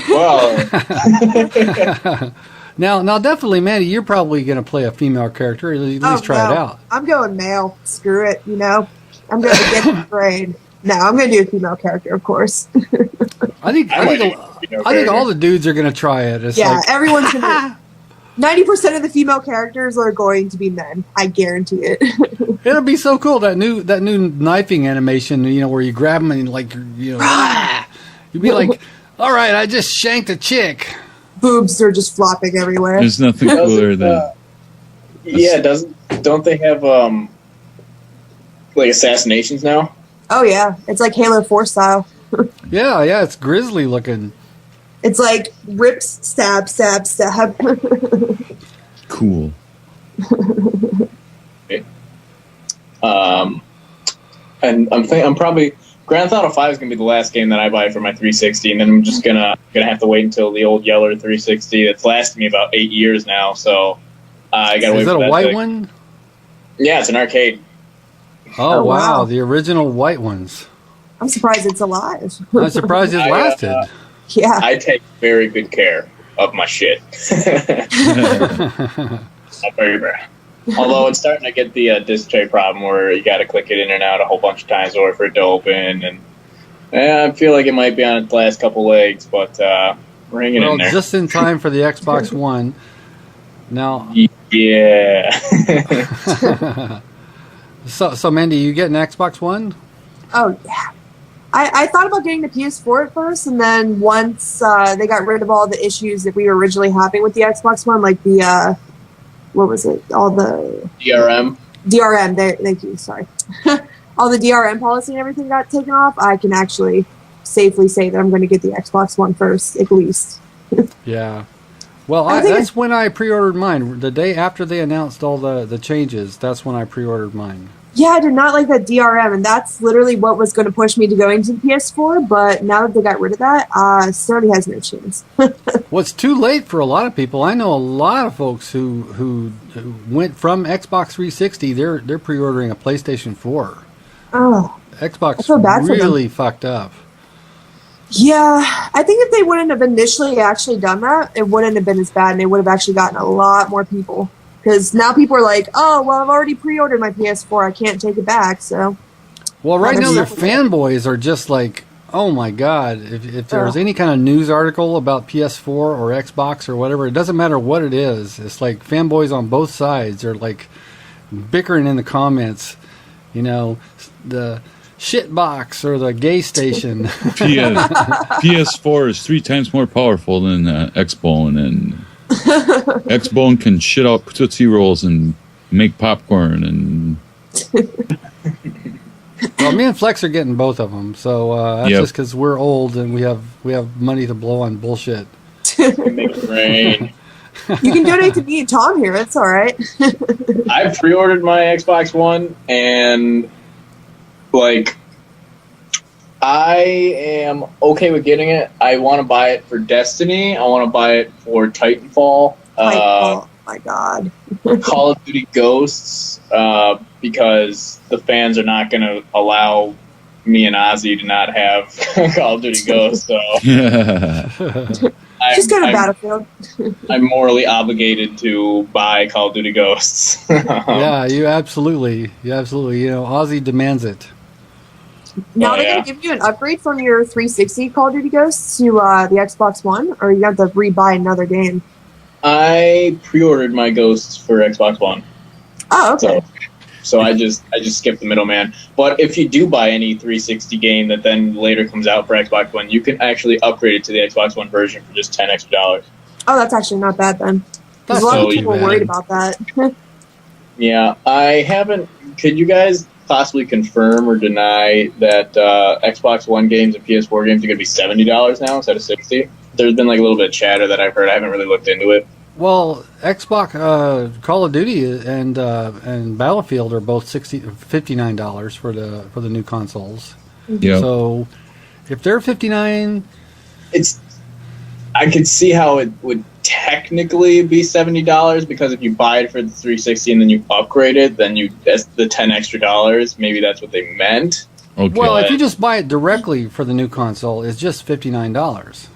well, Now, definitely, Mandy, you're probably going to play a female character. At least try it out. I'm going male. Screw it, you know. I'm going to get the grade. No, I'm going to do a female character, of course. I think all the dudes are going to try it. It's yeah, like, everyone's going to. 90% of the female characters are going to be men. I guarantee it. it'll be so cool, that new knifing animation, you know, where you grab them and like, you know, you'd be like, all right, I just shanked a chick. Boobs are just flopping everywhere. There's nothing cooler than. don't they have like assassinations now? Oh yeah, it's like Halo 4 style. Yeah, it's grisly looking. It's like rips, stab, stab, stab. Cool. And I'm probably Grand Theft Auto 5 is gonna be the last game that I buy for my 360, and then I'm just gonna have to wait until the old Yeller 360 that's lasted me about 8 years now. So I gotta wait. Is that for a white thing. one? Yeah, it's an arcade. Oh, wow, wow. the original white ones. I'm surprised it's alive. I'm surprised it lasted. Yeah. I take very good care of my shit. Although it's starting to get the disc tray problem where you got to click it in and out a whole bunch of times in order for it to open, and I feel like it might be on its last couple legs, but we're hanging in there. Just in time for the Xbox One. Now, yeah. so Mandy, you get an Xbox One? Oh yeah. I thought about getting the PS4 at first, and then once they got rid of all the issues that we were originally having with the Xbox One, like the what was it? All the DRM. Thank you. Sorry. All the DRM policy and everything got taken off. I can actually safely say that I'm going to get the Xbox One first, at least. Yeah. Well, that's when I pre-ordered mine. The day after they announced all the changes, that's when I pre-ordered mine. Yeah, I did not like that DRM, and that's literally what was going to push me to go into the PS4, but now that they got rid of that, Sony has no chance. Well, it's too late for a lot of people. I know a lot of folks who went from Xbox 360, they're pre-ordering a PlayStation 4. Oh, Xbox I feel bad for really fucked up. Yeah, I think if they wouldn't have initially actually done that, it wouldn't have been as bad, and they would have actually gotten a lot more people. Because now people are like, oh, well, I've already pre-ordered my PS4. I can't take it back, so... Well, right now, their fanboys are just like, oh, my God. If there was any kind of news article about PS4 or Xbox or whatever, it doesn't matter what it is. It's like fanboys on both sides are like bickering in the comments. You know, the shit box or the gay station. PS4 is 3 times more powerful than X-Bone, and X-Bone can shit out Tootsie Rolls and make popcorn. And well, me and Flex are getting both of them, so that's just because we're old and we have money to blow on bullshit. Make it rain. You can donate to me and Tom here. It's all right. I pre-ordered my Xbox One, and like, I am okay with getting it. I want to buy it for Destiny. I want to buy it for Titanfall. Oh my God. Call of Duty Ghosts, because the fans are not going to allow me and Ozzy to not have Call of Duty Ghosts. So Just go to Battlefield. I'm morally obligated to buy Call of Duty Ghosts. Yeah, you absolutely. Ozzy demands it. Now they're going to give you an upgrade from your 360 Call of Duty Ghosts to the Xbox One, or you have to re-buy another game? I pre-ordered my Ghosts for Xbox One. Oh, okay. So I just skipped the middleman. But if you do buy any 360 game that then later comes out for Xbox One, you can actually upgrade it to the Xbox One version for just $10 extra. Oh, that's actually not bad then. Because a lot of people were worried about that. Yeah, I haven't. Could you guys possibly confirm or deny that Xbox One games and PS4 games are going to be $70 now instead of $60? There's been like a little bit of chatter that I've heard. I haven't really looked into it. Well, Xbox, Call of Duty, and Battlefield are both $59 for the new consoles. Yeah. So if they're $59, I could see how it would technically be $70 because if you buy it for the 360 and then you upgrade it, then that's the $10 extra. Maybe that's what they meant. Okay. Well, if you just buy it directly for the new console, it's just $59.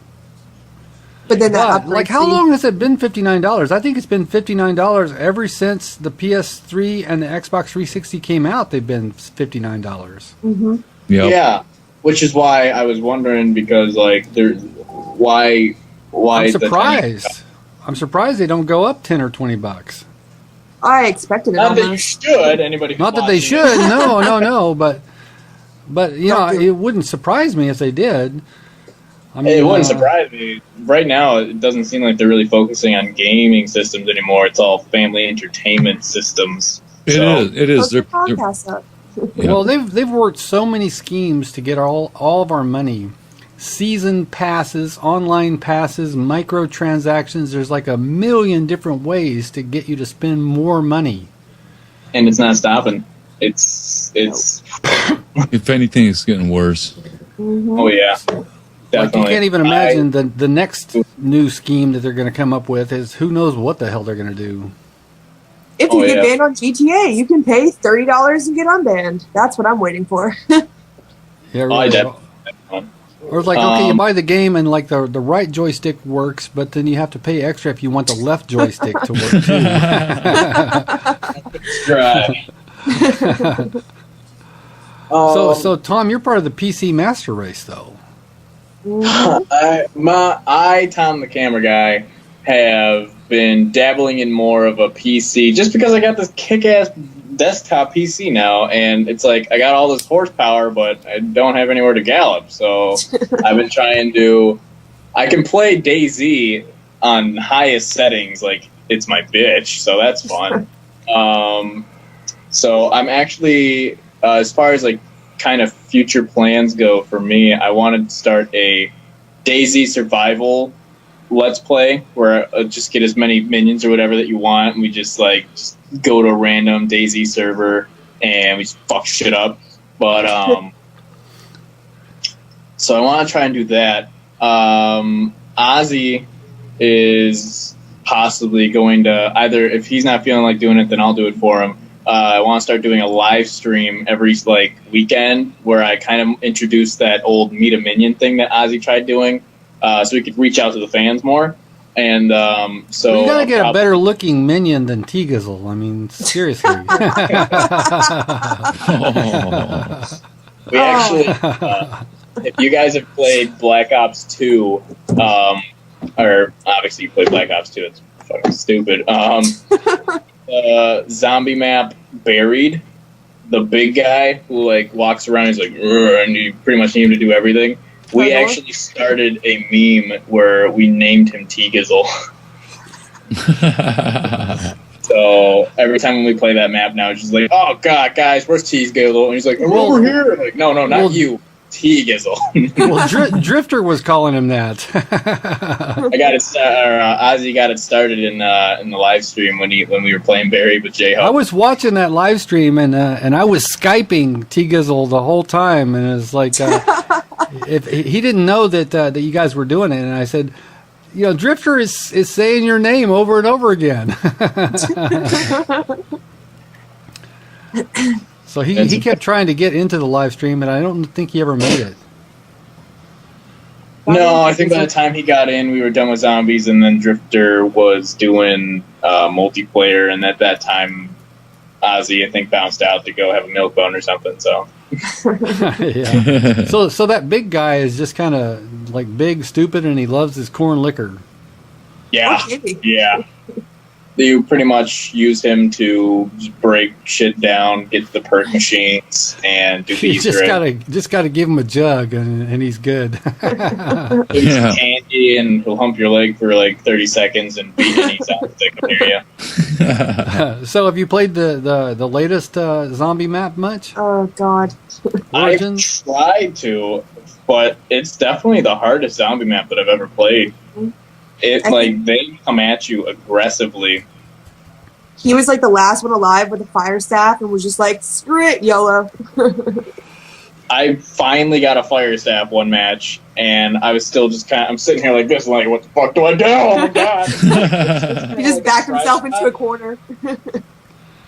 But then like, how long has it been $59? I think it's been $59 ever since the PS3 and the Xbox 360 came out. They've been $59. Mm-hmm. Yep. Yeah, which is why I was wondering because like why I'm surprised. I'm surprised they don't go up $10 or $20. I expected it. Not that you should. Anybody? Not that they should. No. But it wouldn't surprise me if they did. I mean, it wouldn't surprise me. Right now, it doesn't seem like they're really focusing on gaming systems anymore. It's all family entertainment systems. It is. They're podcast up. Yeah. Well, they've worked so many schemes to get all of our money. Season passes, online passes, microtransactions. There's like a million different ways to get you to spend more money. And it's not stopping. It's if anything, it's getting worse. Mm-hmm. Oh yeah. Definitely. Like you can't even imagine the next new scheme that they're going to come up with is who knows what the hell they're going to do. If you get banned on GTA, you can pay $30 and get unbanned. That's what I'm waiting for. Yeah, really. Or it's like, okay, you buy the game and like the right joystick works, but then you have to pay extra if you want the left joystick to work too. Right. So Tom, you're part of the PC Master Race, though. Tom the camera guy, have been dabbling in more of a PC just because I got this kick-ass desktop PC now, and it's like I got all this horsepower, but I don't have anywhere to gallop. So I've been trying to. I can play DayZ on highest settings, like it's my bitch, so that's fun. So I'm actually, as far as like kind of future plans go for me, I wanted to start a DayZ survival let's play where just get as many minions or whatever that you want, and we just go to a random DayZ server and we just fuck shit up. But so I want to try and do that. Ozzy is possibly going to either, if he's not feeling like doing it, then I'll do it for him. I want to start doing a live stream every weekend where I kind of introduce that old Meet a Minion thing that Ozzy tried doing, so we could reach out to the fans more. And so you gotta get a better looking minion than T-Gizzle. I mean, seriously. We actually, if you guys have played Black Ops 2, or obviously you played Black Ops 2, it's fucking stupid. Zombie map Buried, the big guy who walks around, he's and you pretty much need him to do everything. We actually started a meme where we named him T-Gizzle. So every time when we play that map now, it's just oh god, guys, where's T-Gizzle? And he's I'm over here. No, not you. T-Gizzle. Well, Drifter was calling him that. I got it. Ozzy got it started in the live stream when we were playing Buried with J-Hub. I was watching that live stream and I was Skyping T-Gizzle the whole time, and it was if he didn't know that you guys were doing it, and I said, Drifter is saying your name over and over again. So he kept trying to get into the live stream, and I don't think he ever made it. No, I think by the time he got in, we were done with zombies, and then Drifter was doing multiplayer, and at that time, Ozzy, I think, bounced out to go have a milk bone or something, so. Yeah. So that big guy is just kind of like big, stupid, and he loves his corn liquor. Yeah. Yeah. You pretty much use him to break shit down, get to the perk machines, and do the You just gotta give him a jug, and he's good. Yeah. Candy, and he'll hump your leg for like 30 seconds and beat any zombies that come near you. So, have you played the latest zombie map much? Oh God. Origins? I've tried to, but it's definitely the hardest zombie map that I've ever played. They come at you aggressively. He was like the last one alive with a fire staff and was just like, screw it, YOLO. I finally got a fire staff one match, and I was still just I'm sitting here like this, like, what the fuck do I do? Oh my God. He just backed himself into a corner.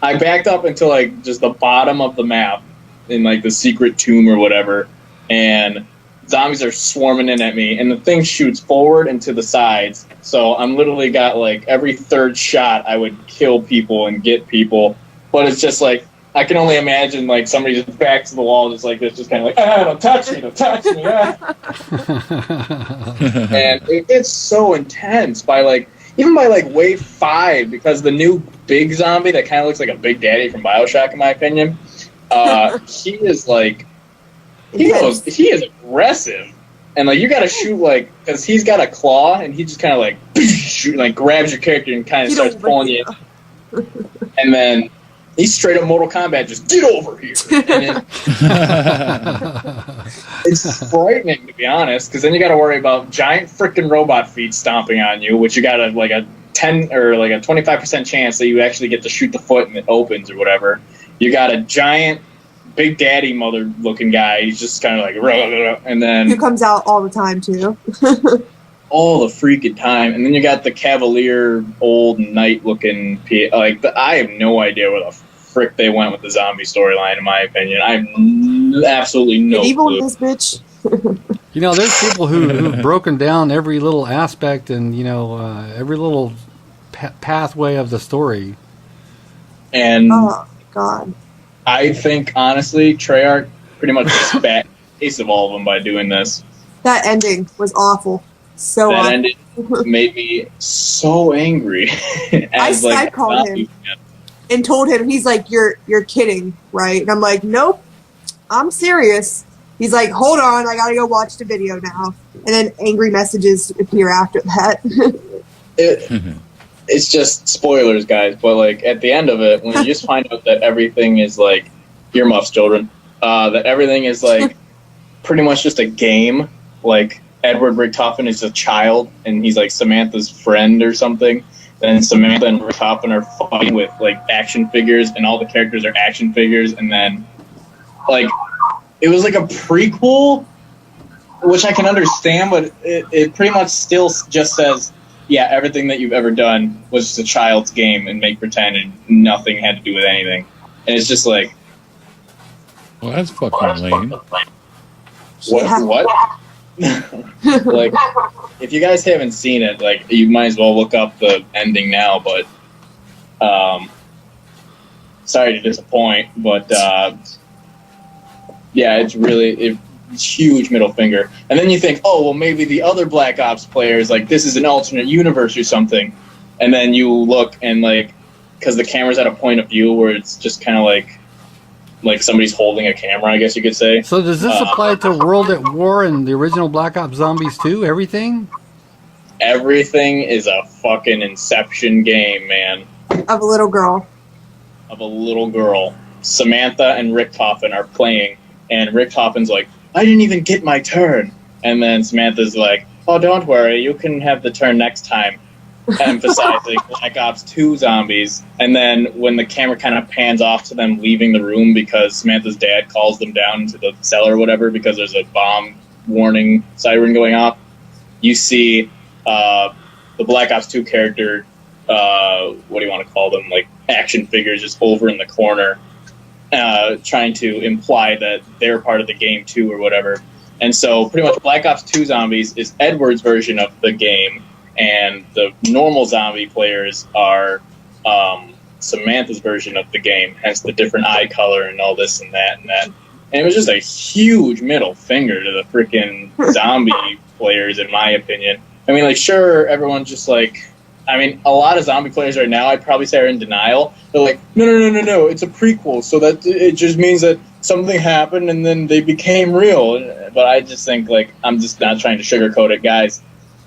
I backed up into like just the bottom of the map in like the secret tomb or whatever, and zombies are swarming in at me, and the thing shoots forward and to the sides. So I'm literally got like every third shot I would kill people and get people, but it's just like I can only imagine like somebody just back to the wall just like this, just kind of like, don't touch me, and it gets so intense by like even by like wave 5, because the new big zombie that kind of looks like a Big Daddy from BioShock, in my opinion, he is like. He is aggressive, and like you got to shoot like because he's got a claw, and he just kind of like shoot, like grabs your character and kind of starts pulling you, and then he's straight up Mortal Kombat, just get over here. And it's frightening, to be honest, because then you got to worry about giant freaking robot feet stomping on you, which you got like a 10 or like a 25% chance that you actually get to shoot the foot and it opens or whatever. You got a giant Big Daddy mother looking guy. He's just kind of like, and then He comes out all the time too. all the freaking time. And then you got the Cavalier old knight looking. I have no idea where the frick they went with the zombie storyline. In my opinion, I have absolutely no Medieval clue. this bitch. You know, there's people who've broken down every little aspect and every little pathway of the story. And oh God. I think, honestly, Treyarch pretty much spat the face of all of them by doing this. That ending was awful. So that awful. ending made me so angry. I called him and told him, he's like, you're kidding, right? And I'm like, nope, I'm serious. He's like, hold on, I gotta go watch the video now. And then angry messages appear after that. It's just spoilers, guys, but like at the end of it, when you just find out that everything is like earmuffs, children, that everything is like pretty much just a game, like Edward Richtofen is a child and he's like Samantha's friend or something, then Samantha and Richtofen are fighting with like action figures and all the characters are action figures, and then like it was like a prequel, which I can understand, but it pretty much still just says, yeah, everything that you've ever done was just a child's game and make pretend, and nothing had to do with anything. And it's just like, well, that's fucking lame. What? Like, if you guys haven't seen it, like, you might as well look up the ending now. But sorry to disappoint, but yeah, it's really huge middle finger. And then you think, oh, well, maybe the other Black Ops players, like, this is an alternate universe or something. And then you look and, like, because the camera's at a point of view where it's just kind of like somebody's holding a camera, I guess you could say. So does this apply to World at War and the original Black Ops Zombies 2? Everything? Everything is a fucking Inception game, man. Of a little girl. Samantha and Richtofen are playing, and Richtofen's like, I didn't even get my turn. And then Samantha's like, oh, don't worry, you can have the turn next time. Emphasizing Black Ops 2 zombies. And then when the camera kind of pans off to them leaving the room because Samantha's dad calls them down into the cellar or whatever because there's a bomb warning siren going off, you see the Black Ops 2 character, what do you want to call them, like action figures just over in the corner, trying to imply that they're part of the game too or whatever. And so pretty much Black Ops 2 Zombies is Edward's version of the game, and the normal zombie players are Samantha's version of the game, hence the different eye color and all this and that and that. And it was just a huge middle finger to the freaking zombie players, in my opinion. I mean, like, sure, everyone's just like, I mean, a lot of zombie players right now, I'd probably say, are in denial. They're like, no, it's a prequel, so that it just means that something happened and then they became real. But I just think, like, I'm just not trying to sugarcoat it, guys.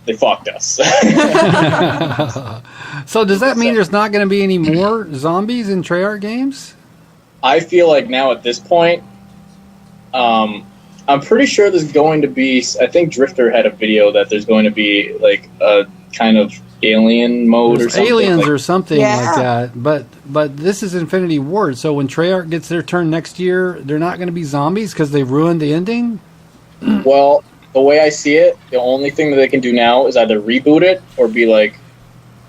They fucked us. So does that mean there's not going to be any more zombies in Treyarch games? I feel like now at this point, I'm pretty sure there's going to be, I think Drifter had a video that there's going to be like a kind of alien mode or something. Aliens like, or something like that. But this is Infinity Ward, so when Treyarch gets their turn next year, they're not going to be zombies because they ruined the ending? Well, the way I see it, the only thing that they can do now is either reboot it or be like,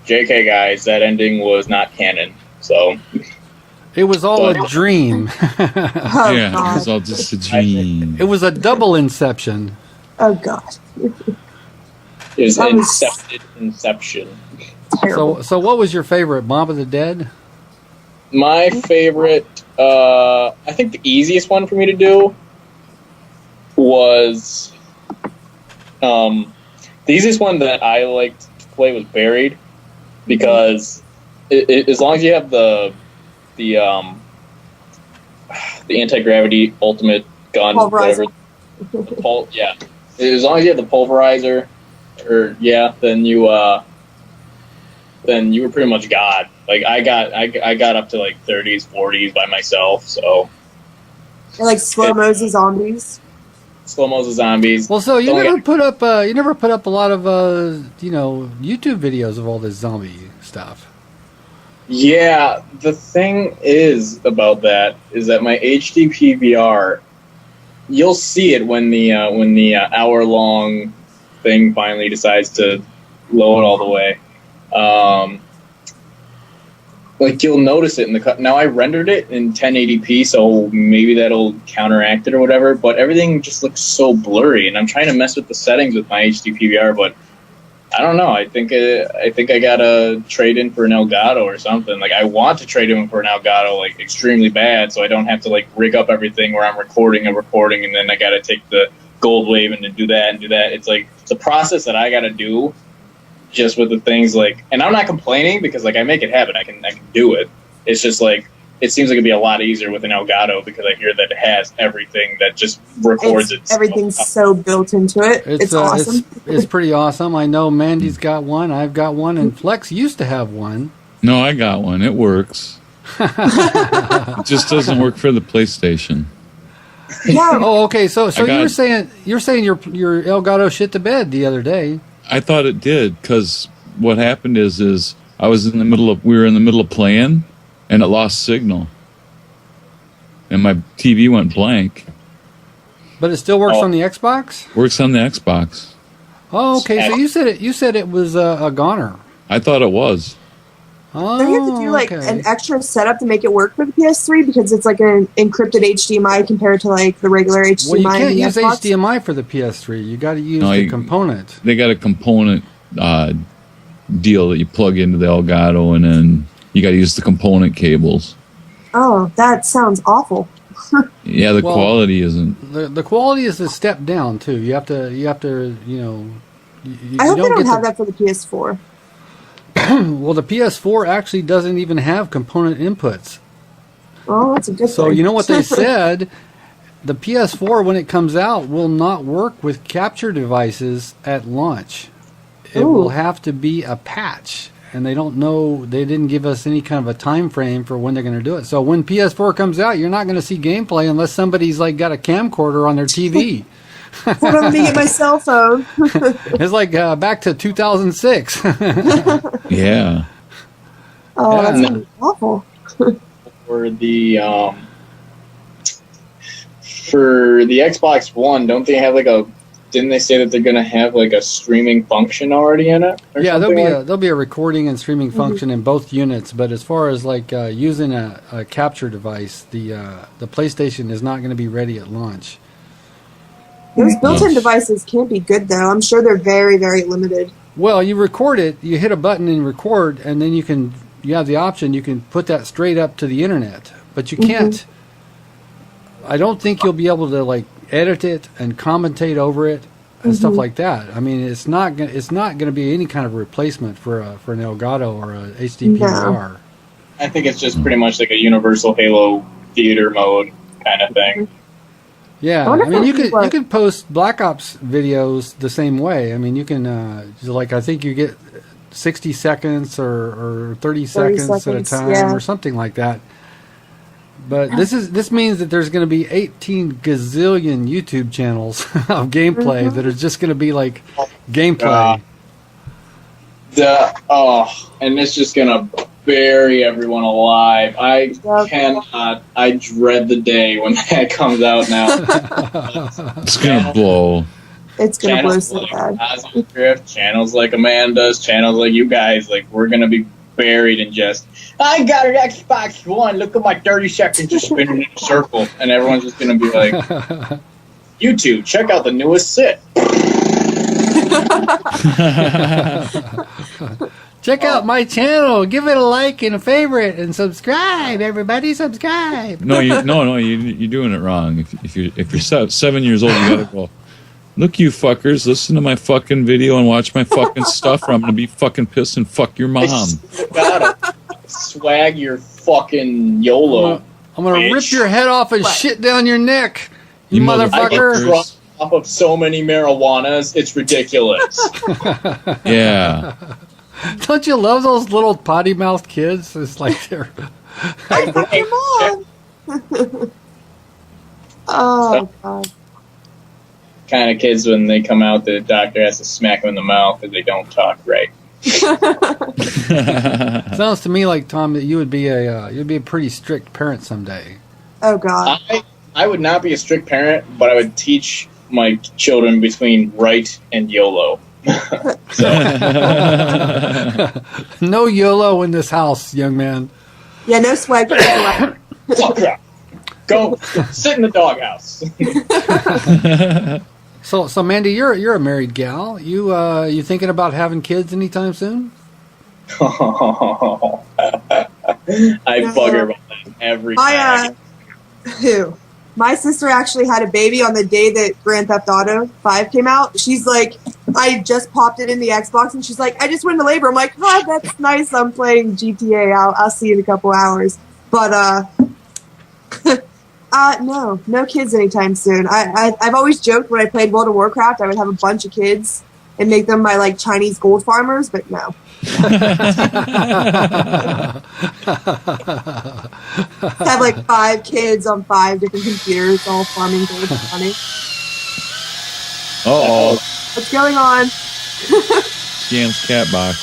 JK guys, that ending was not canon. So it was all a dream. Yeah, it was all just a dream. It was a double inception. Oh God. It was Inception. Terrible. So what was your favorite, Mob of the Dead? My favorite, I think the easiest one for me to do was, the easiest one that I liked to play was Buried, because as long as you have the anti-gravity ultimate gun, whatever, yeah, as long as you have the pulverizer, then you were pretty much God. Like I got up to like 30s, 40s by myself. So And like slow-mo's of zombies. Slow-mo's of zombies. Well, so you never put up a lot of YouTube videos of all this zombie stuff. Yeah, the thing is about that is that my HD PVR, you'll see it when the hour-long thing finally decides to load all the way. Like you'll notice it in the cut. Now I rendered it in 1080p, so maybe that'll counteract it or whatever. But everything just looks so blurry, and I'm trying to mess with the settings with my HD PVR, but I don't know. I think I gotta trade in for an Elgato or something. Like I want to trade in for an Elgato like extremely bad, so I don't have to like rig up everything where I'm recording, and then I gotta take the gold wave and do that. It's like it's a process that I gotta do. Just with the things like, and I'm not complaining because like I make it happen. I can do it. It's just like it seems like it'd be a lot easier with an Elgato because I hear that it has everything that just records it. Everything's so built into it. It's awesome. It's pretty awesome. I know Mandy's got one. I've got one, and Flex used to have one. No, I got one. It works. It just doesn't work for the PlayStation. Yeah. Oh, okay. So you were saying your Elgato shit the bed the other day. I thought it did, because what happened is we were in the middle of playing, and it lost signal, and my TV went blank. But it still works on the Xbox? Works on the Xbox. Oh, okay. So you said it was a goner. I thought it was. Oh, Don't you have to do like an extra setup to make it work for the PS3 because it's like an encrypted HDMI compared to like the regular HDMI? Well, you can't use Xbox? HDMI for the PS3. You got to use the component. They got a component deal that you plug into the Elgato, and then you got to use the component cables. Oh, that sounds awful. Yeah, the quality isn't. The quality is a step down too. You have to I hope they don't have that for the PS4. Well, the PS4 actually doesn't even have component inputs. Oh, that's a good thing. So you know what they said? The PS4, when it comes out, will not work with capture devices at launch. It will have to be a patch, and they don't know. They didn't give us any kind of a time frame for when they're going to do it. So when PS4 comes out, you're not going to see gameplay unless somebody's like got a camcorder on their TV. Hold on, let me get my cell phone. It's like back to 2006. Yeah. Oh, that's awful. For the Xbox One, don't they have like didn't they say that they're going to have like a streaming function already in it? Yeah, there'll be a recording and streaming function in both units. But as far as like using a capture device, the PlayStation is not going to be ready at launch. Those built-in devices can be good, though. I'm sure they're very, very limited. Well, you record it, you hit a button and record, and then you have the option, you can put that straight up to the internet. But you can't, I don't think you'll be able to, like, edit it and commentate over it and stuff like that. I mean, it's not going to be any kind of replacement for an Elgato or a HDPVR. No. I think it's just pretty much like a universal Halo theater mode kind of thing. Yeah, I mean, you can post Black Ops videos the same way. I mean, you can like, I think you get 60 seconds or 30 seconds at a time or something like that. But this means that there's going to be 18 gazillion YouTube channels of gameplay that are just going to be like gameplay. And it's just going to bury everyone alive. I cannot. I dread the day when that comes out now. It's going to blow. It's going to blow so bad. OzyNdrift, channels like Amanda's, channels like you guys, like, we're going to be buried in just, I got an Xbox One, look at my 30 seconds just spinning in a circle. And everyone's just going to be like, YouTube, check out the newest sit. Check out my channel. Give it a like and a favorite and subscribe. Everybody, subscribe. No, you're doing it wrong. If you're 7 years old, you gotta go. Look, you fuckers, listen to my fucking video and watch my fucking stuff, or I'm gonna be fucking pissed and fuck your mom. Gotta swag your fucking YOLO. I'm gonna rip your head off and shit down your neck, you motherfucker. I get off of so many marijuanas, it's ridiculous. Yeah. Don't you love those little potty-mouthed kids? It's like they're... Come on! Oh, God. Kind of kids, when they come out, the doctor has to smack them in the mouth if they don't talk right. Sounds to me like, Tom, that you'd be a pretty strict parent someday. Oh, God. I would not be a strict parent, but I would teach my children between right and YOLO. No YOLO in this house, young man. Yeah, no swag. Go sit in the doghouse. So Mandy, you're a married gal. You thinking about having kids anytime soon? I bug her about that every time. My sister actually had a baby on the day that Grand Theft Auto 5 came out. She's like, I just popped it in the Xbox, and she's like, I just went into labor. I'm like, oh, that's nice. I'm playing GTA. I'll see you in a couple hours. But, no kids anytime soon. I've always joked when I played World of Warcraft, I would have a bunch of kids and make them my, like, Chinese gold farmers, but no. Have like 5 kids on 5 different computers, all farming gold and money. Uh-oh. What's going on? Scam's cat box.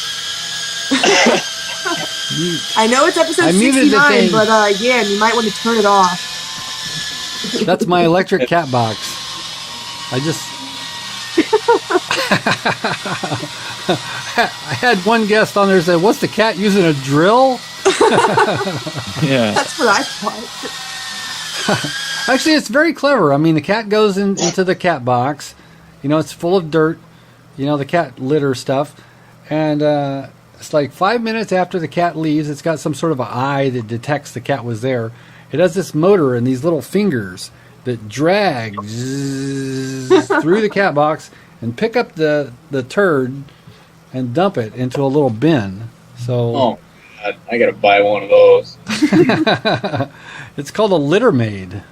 I know it's episode 69, but again, you might want to turn it off. That's my electric cat box. I had one guest on there say, "What's the cat using, a drill?" Yeah, that's what I thought. Actually, it's very clever. I mean, the cat goes into the cat box. You know, it's full of dirt. You know, the cat litter stuff, and it's like 5 minutes after the cat leaves. It's got some sort of an eye that detects the cat was there. It has this motor and these little fingers that drag through the cat box and pick up the turd and dump it into a little bin. So, God, I gotta buy one of those. It's called a litter maid.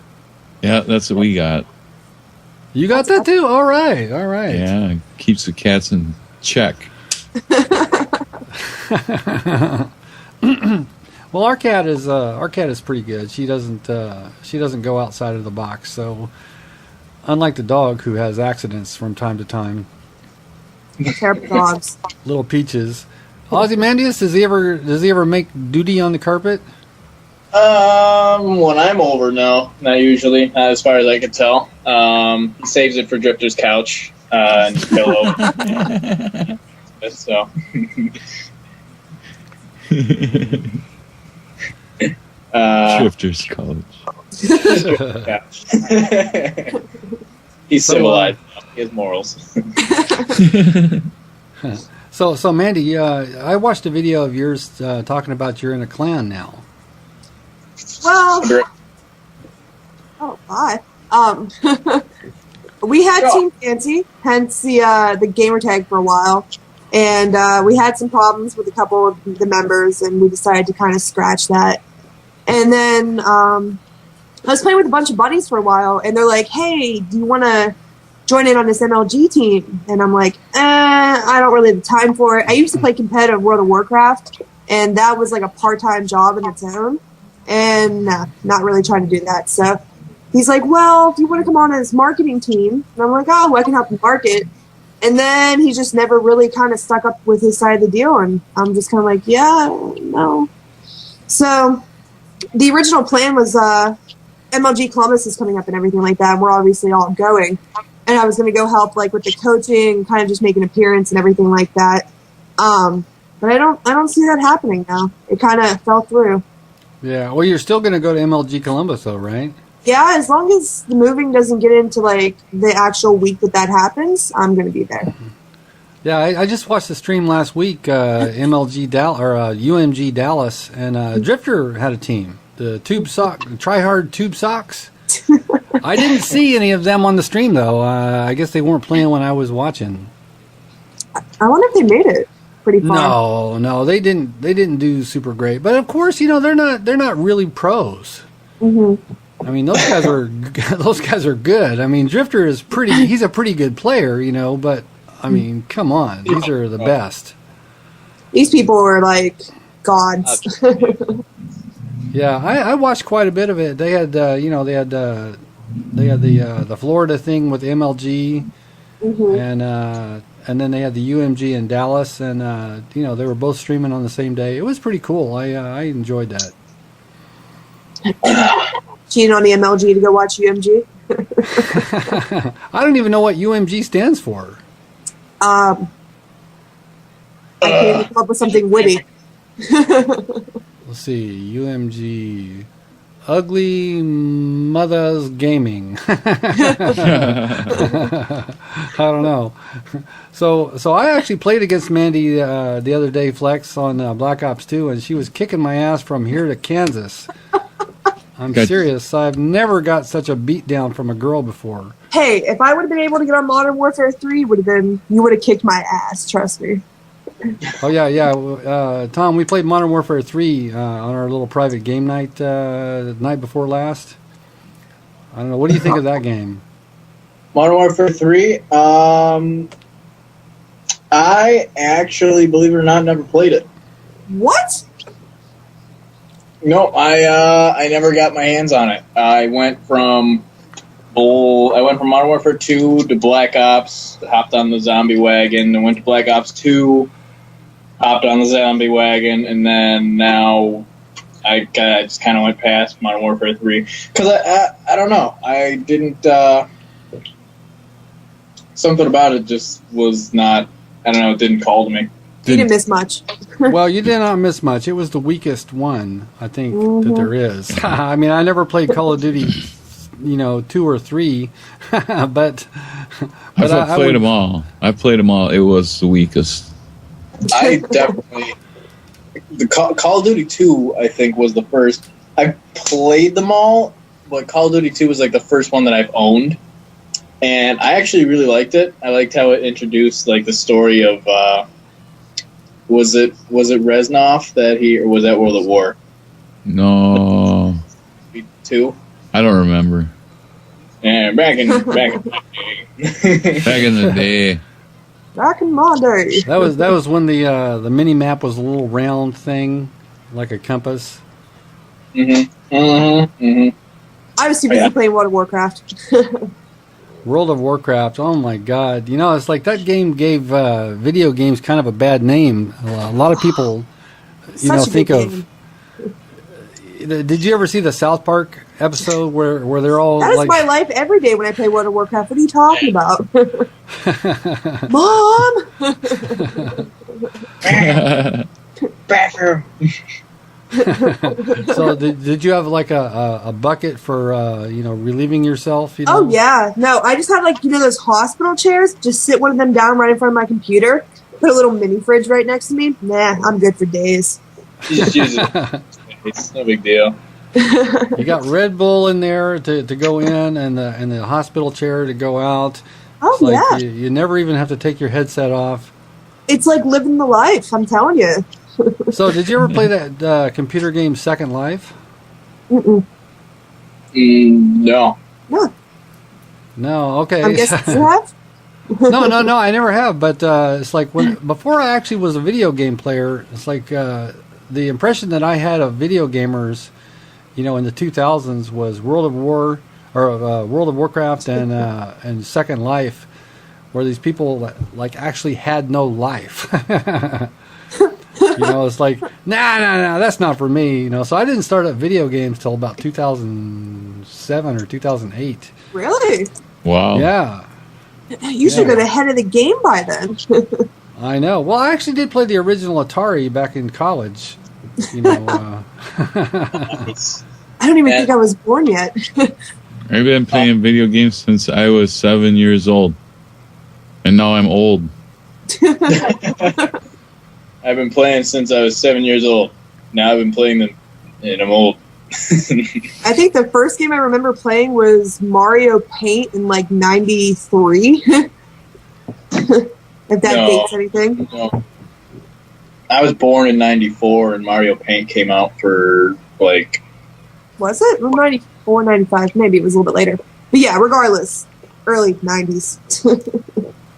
Yeah, that's what we got. You got that too? All right. Yeah, keeps the cats in check. Well, our cat is pretty good. She doesn't go outside of the box. So, unlike the dog who has accidents from time to time. Terrible dogs. Little Peaches. Ozymandias, does he ever make duty on the carpet? When I'm over, no, not usually. As far as I can tell, he saves it for Drifter's couch and pillow. So. Drifter's couch. He's civilized. He has morals. So Mandy, I watched a video of yours talking about you're in a clan now. Well, oh, bye. We had Team Fancy, hence the gamer tag for a while, and we had some problems with a couple of the members, and we decided to kind of scratch that. And then I was playing with a bunch of buddies for a while, and they're like, "Hey, do you want to join in on this MLG team?" And I'm like, I don't really have the time for it. I used to play competitive World of Warcraft, and that was like a part-time job in its own, and not really trying to do that. So he's like, well, do you want to come on as marketing team? And I'm like, oh, I can help you market. And then he just never really kind of stuck up with his side of the deal, and I'm just kind of like, yeah, no. So the original plan was MLG Columbus is coming up and everything like that, and we're obviously all going. And I was going to go help like with the coaching, kind of just make an appearance and everything like that. But I don't see that happening now. It kind of fell through. Yeah, well, you're still going to go to MLG Columbus, though, right? Yeah, as long as the moving doesn't get into like the actual week that happens, I'm going to be there. Yeah, I just watched the stream last week. MLG Dallas or UMG Dallas, and Drifter had a team. The Try Hard Tube Socks. I didn't see any of them on the stream though. I guess they weren't playing when I was watching. I wonder if they made it pretty far. No, they didn't. They didn't do super great. But of course, they're not really pros. Mm-hmm. I mean, those guys are good. I mean, Drifter is pretty. He's a pretty good player, But I mean, come on, these are the best. These people are like gods. Yeah, I watched quite a bit of it. They had, they had the Florida thing with MLG, and then they had the UMG in Dallas, and they were both streaming on the same day. It was pretty cool. I enjoyed that. Cheating on the MLG to go watch UMG. I don't even know what UMG stands for. I came up with something witty. Let's see, UMG, Ugly Mothers Gaming. I don't know. So I actually played against Mandy the other day, Flex, on Black Ops 2, and she was kicking my ass from here to Kansas. I'm serious. I've never got such a beat down from a girl before. Hey, if I would have been able to get on Modern Warfare 3, you would have kicked my ass, trust me. Oh, yeah. Tom, we played Modern Warfare 3 on our little private game night the night before last. I don't know. What do you think of that game? Modern Warfare 3? I actually, believe it or not, never played it. What? No, I never got my hands on it. I went from Modern Warfare 2 to Black Ops, hopped on the zombie wagon, and went to Black Ops 2, hopped on the zombie wagon, and then now I just kind of went past Modern Warfare 3. Because I don't know. I didn't... something about it just was not... I don't know, it didn't call to me. You didn't miss much. Well, you did not miss much. It was the weakest one, I think, that there is. I mean, I never played Call of Duty, 2 or 3, but I played them all. I played them all. It was the weakest. I definitely... The Call of Duty 2, I think, was the first. I played them all, but Call of Duty 2 was like the first one that I've owned. And I actually really liked it. I liked how it introduced like the story of... Was it Reznov or was that World at War? No. 2? I don't remember. Yeah, back in the day. Back in the day. Back in my day. That was when the mini map was a little round thing, like a compass. I was too busy playing World of Warcraft. World of Warcraft, oh my God. It's like that game gave video games kind of a bad name. A lot of people, think of... Did you ever see the South Park episode where they're all That is like... my life every day when I play World of Warcraft. What are you talking about? Mom! Bathroom. So did you have like a bucket for relieving yourself? You know? Oh yeah, no, I just had like those hospital chairs. Just sit one of them down right in front of my computer. Put a little mini fridge right next to me. Nah, I'm good for days. You just use it. It's no big deal. You got Red Bull in there to go in, and the hospital chair to go out. Oh It's like yeah, you never even have to take your headset off. it's like living the life. I'm telling you. So did you ever play that computer game Second Life? Mm-mm. No. No, No. Okay. I'm guessing you have. No, I never have. But it's like before I actually was a video game player, it's like the impression that I had of video gamers, in the 2000s was World of Warcraft and Second Life, where these people like actually had no life. It's like nah, that's not for me. So I didn't start up video games till about 2007 or 2008. Really? Wow. Yeah. You should have been ahead of the game by then. I know. Well, I actually did play the original Atari back in college. I don't even think I was born yet. I've been playing video games since I was 7 years old. And now I'm old. I've been playing since I was 7 years old. Now I've been playing them, and I'm old. I think the first game I remember playing was Mario Paint in like '93. If that dates anything. No. I was born in '94, and Mario Paint came out for like. Was it? Well, 94, 95. Maybe it was a little bit later. But yeah, regardless, early 90s.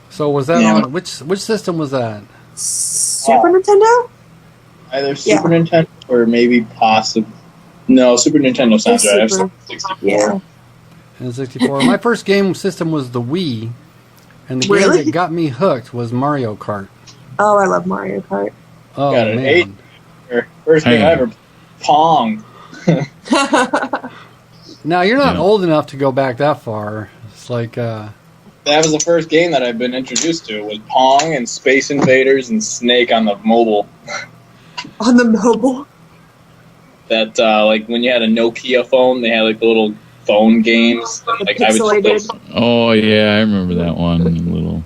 So was that on which system was that? Super Nintendo? Either Super Nintendo or maybe possibly. No, Super Nintendo sounds right. I have 64. Yeah. And 64. My first game system was the Wii, and the game that got me hooked was Mario Kart. Oh, I love Mario Kart. Oh, Got an man. 8. First game I ever Pong. Now, you're not old enough to go back that far. It's like... That was the first game that I've been introduced to. Was Pong and Space Invaders and Snake on the mobile. On the mobile? That, like, when you had a Nokia phone, they had, like, the little phone games. Like, Pixelated. Oh, yeah, I remember that one. Little.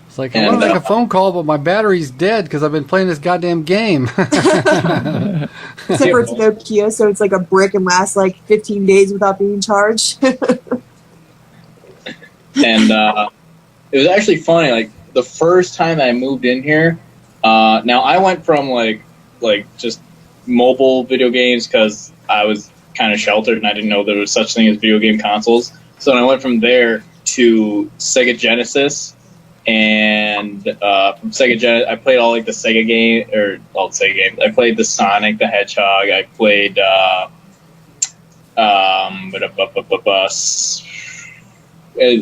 It's like, I want to make a phone call, but my battery's dead because I've been playing this goddamn game. Except for it's Nokia, so it's like a brick and lasts like 15 days without being charged. And it was actually funny. Like, the first time that I moved in here, now I went from, like just mobile video games because I was kind of sheltered and I didn't know there was such thing as video game consoles. So I went from there to Sega Genesis, and from Sega Genesis, I played all like the Sega game all the Sega games. I played the Sonic the Hedgehog. I played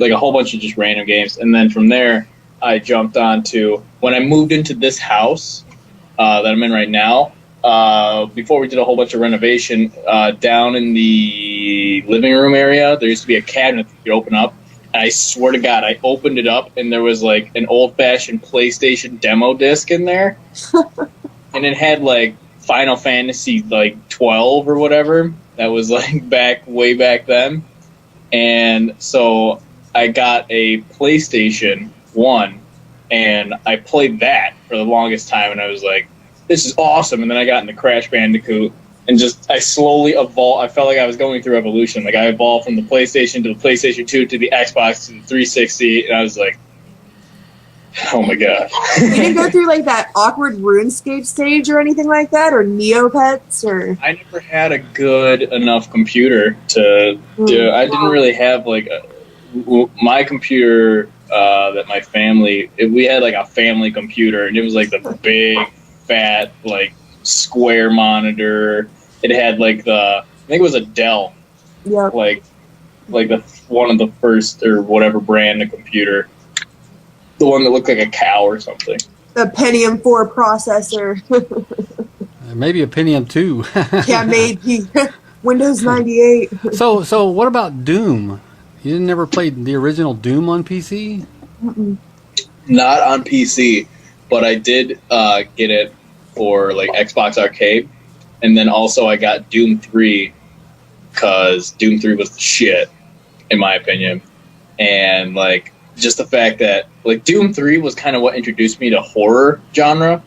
like a whole bunch of just random games, and then from there I jumped on to when I moved into this house that I'm in right now. Before we did a whole bunch of renovation, down in the living room area, there used to be a cabinet that you could open up. And I swear to God, I opened it up, and there was like an old-fashioned PlayStation demo disc in there, and it had like Final Fantasy like 12 or whatever. That was like way back then, and so I got a PlayStation 1, and I played that for the longest time, and I was like, this is awesome. And then I got into Crash Bandicoot, and just I slowly evolved. I felt like I was going through evolution. Like I evolved from the PlayStation to the PlayStation 2 to the Xbox to the 360, and I was like, oh my god. You didn't go through like that awkward RuneScape stage or anything like that, or Neopets, or I never had a good enough computer to do. I didn't really have like my computer that my family. We had like a family computer, and it was like the big, fat, like square monitor. It had like I think it was a Dell. Yep. Like the one of the first or whatever brand of computer. The one that looked like a cow or something. the Pentium 4 processor. Maybe a Pentium 2. Yeah, maybe. Windows 98. So what about Doom? You didn't ever play the original Doom on PC? Mm-mm. Not on PC, but I did get it for like Xbox Arcade. And then also I got Doom 3 because Doom 3 was the shit, in my opinion. And like just the fact that like Doom 3 was kind of what introduced me to horror genre.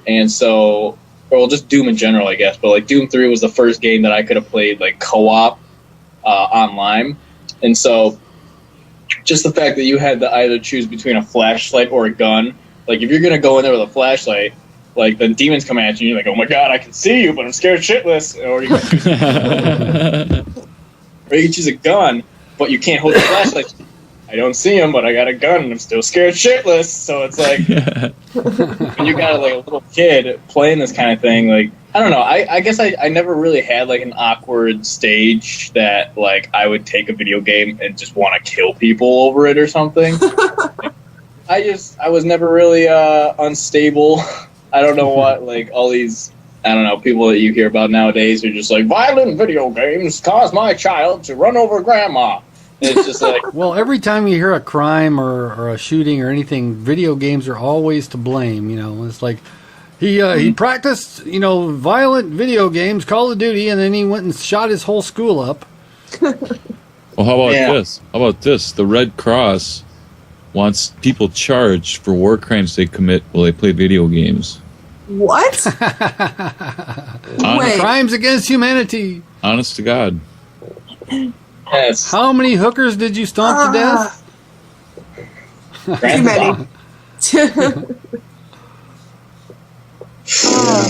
And so, well, just Doom in general, I guess. But like Doom 3 was the first game that I could have played like co-op online. And so just the fact that you had to either choose between a flashlight or a gun, like if you're going to go in there with a flashlight, like the demons come at you and you're like, oh my god, I can see you, but I'm scared shitless. Or you choose a gun, but you can't hold the flashlight. I don't see him, but I got a gun and I'm still scared shitless. So it's like, when you got like a little kid playing this kind of thing, like, I don't know. I guess I never really had like an awkward stage that like I would take a video game and just want to kill people over it or something. I was never really unstable. I don't know what, like all these, I don't know, people that you hear about nowadays are just like, violent video games caused my child to run over grandma. And it's just like, well, every time you hear a crime or a shooting or anything, video games are always to blame. You know, it's like he practiced, you know, violent video games, Call of Duty, and then he went and shot his whole school up. Well, how about this? How about this? The Red Cross wants people charged for war crimes they commit while they play video games. What? Wait. Crimes against humanity. Honest to God. yes. How many hookers did you stomp to death? Too many.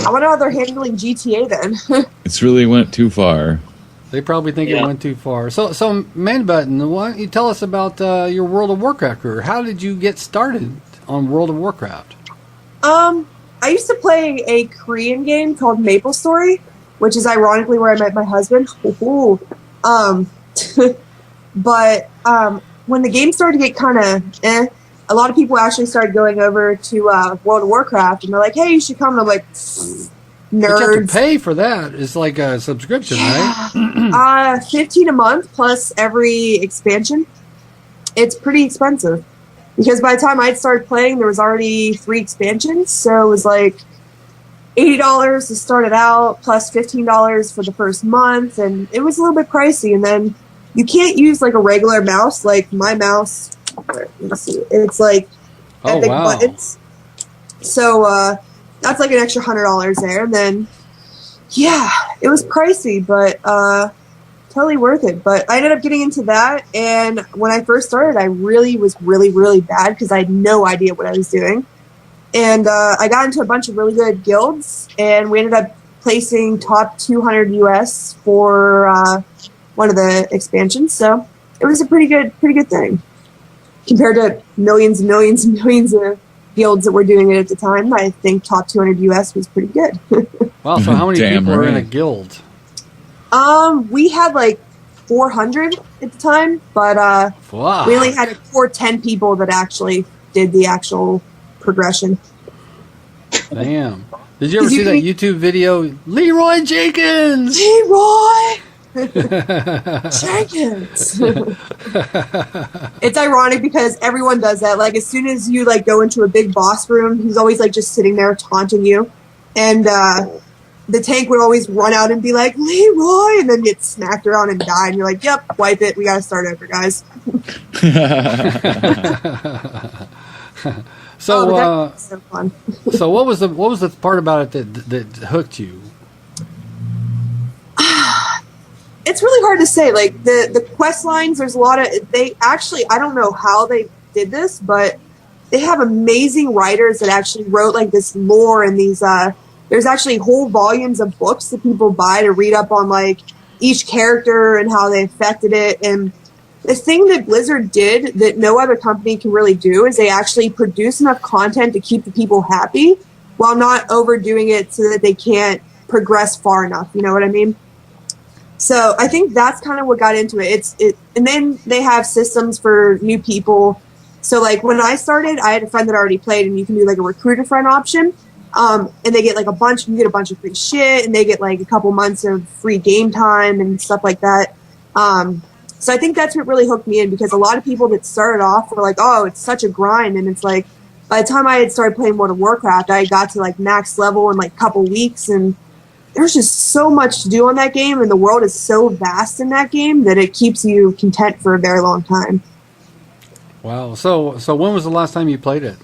I wonder how they're handling GTA then. It's really went too far. They probably think it went too far. So Mandehbutton, why don't you tell us about your World of Warcraft career? How did you get started on World of Warcraft? I used to play a Korean game called MapleStory, which is ironically where I met my husband. But when the game started to get kind of a lot of people actually started going over to World of Warcraft, and they're like, hey, you should come. And I'm like, nerds. But you have to pay for that. It's like a subscription, right? $15 a month plus every expansion. It's pretty expensive. Because by the time I'd started playing, there was already 3 expansions, so it was like $80 to start it out, plus $15 for the first month, and it was a little bit pricey. And then you can't use like a regular mouse, like my mouse. Let's see, it's like big buttons. So that's like an extra $100 there. And then it was pricey, but totally worth it. But I ended up getting into that, and when I first started, I really was really bad because I had no idea what I was doing. And I got into a bunch of really good guilds, and we ended up placing top 200 US for one of the expansions. So it was a pretty good thing compared to millions and millions and millions of guilds that were doing it at the time. I think top 200 US was pretty good. Wow! So how many people were in a guild? We had like 400 at the time, but we only had 10 people that actually did the actual progression. Damn. Did you ever see that YouTube video? Leroy Jenkins! Leroy Jenkins! It's ironic because everyone does that. Like, as soon as you like go into a big boss room, he's always like just sitting there taunting you. And the tank would always run out and be like, Leroy, and then get smacked around and die. And you're like, yep, wipe it. We got to start over, guys. So, so fun. So what was the part about it that hooked you? It's really hard to say. Like the quest lines, there's a lot of, they actually, I don't know how they did this, but they have amazing writers that actually wrote like this lore and these, there's actually whole volumes of books that people buy to read up on like each character and how they affected it. And the thing that Blizzard did that no other company can really do is they actually produce enough content to keep the people happy while not overdoing it so that they can't progress far enough. You know what I mean? So I think that's kind of what got into it. And then they have systems for new people. So like when I started, I had a friend that already played, and you can do like a recruiter friend option. And they get like you get a bunch of free shit, and they get like a couple months of free game time and stuff like that. So I think that's what really hooked me in, because a lot of people that started off were like, oh, it's such a grind. And it's like, by the time I had started playing World of Warcraft, I got to like max level in like a couple weeks, and there's just so much to do on that game, and the world is so vast in that game that it keeps you content for a very long time. Wow. So when was the last time you played it?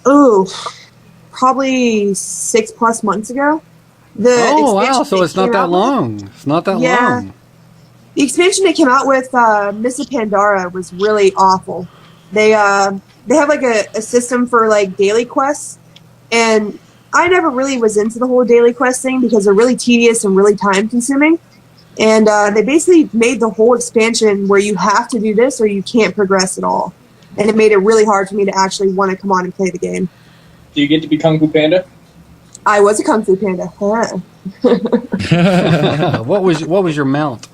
Oh, probably 6+ months ago. Oh, wow. So it's not that long. It's not that long. The expansion they came out with, Miss Pandora, was really awful. They have like a system for like daily quests, and I never really was into the whole daily quest thing because they're really tedious and really time consuming. And they basically made the whole expansion where you have to do this or you can't progress at all. And it made it really hard for me to actually want to come on and play the game. Do you get to be Kung Fu Panda? I was a Kung Fu Panda. Huh. What was your mount?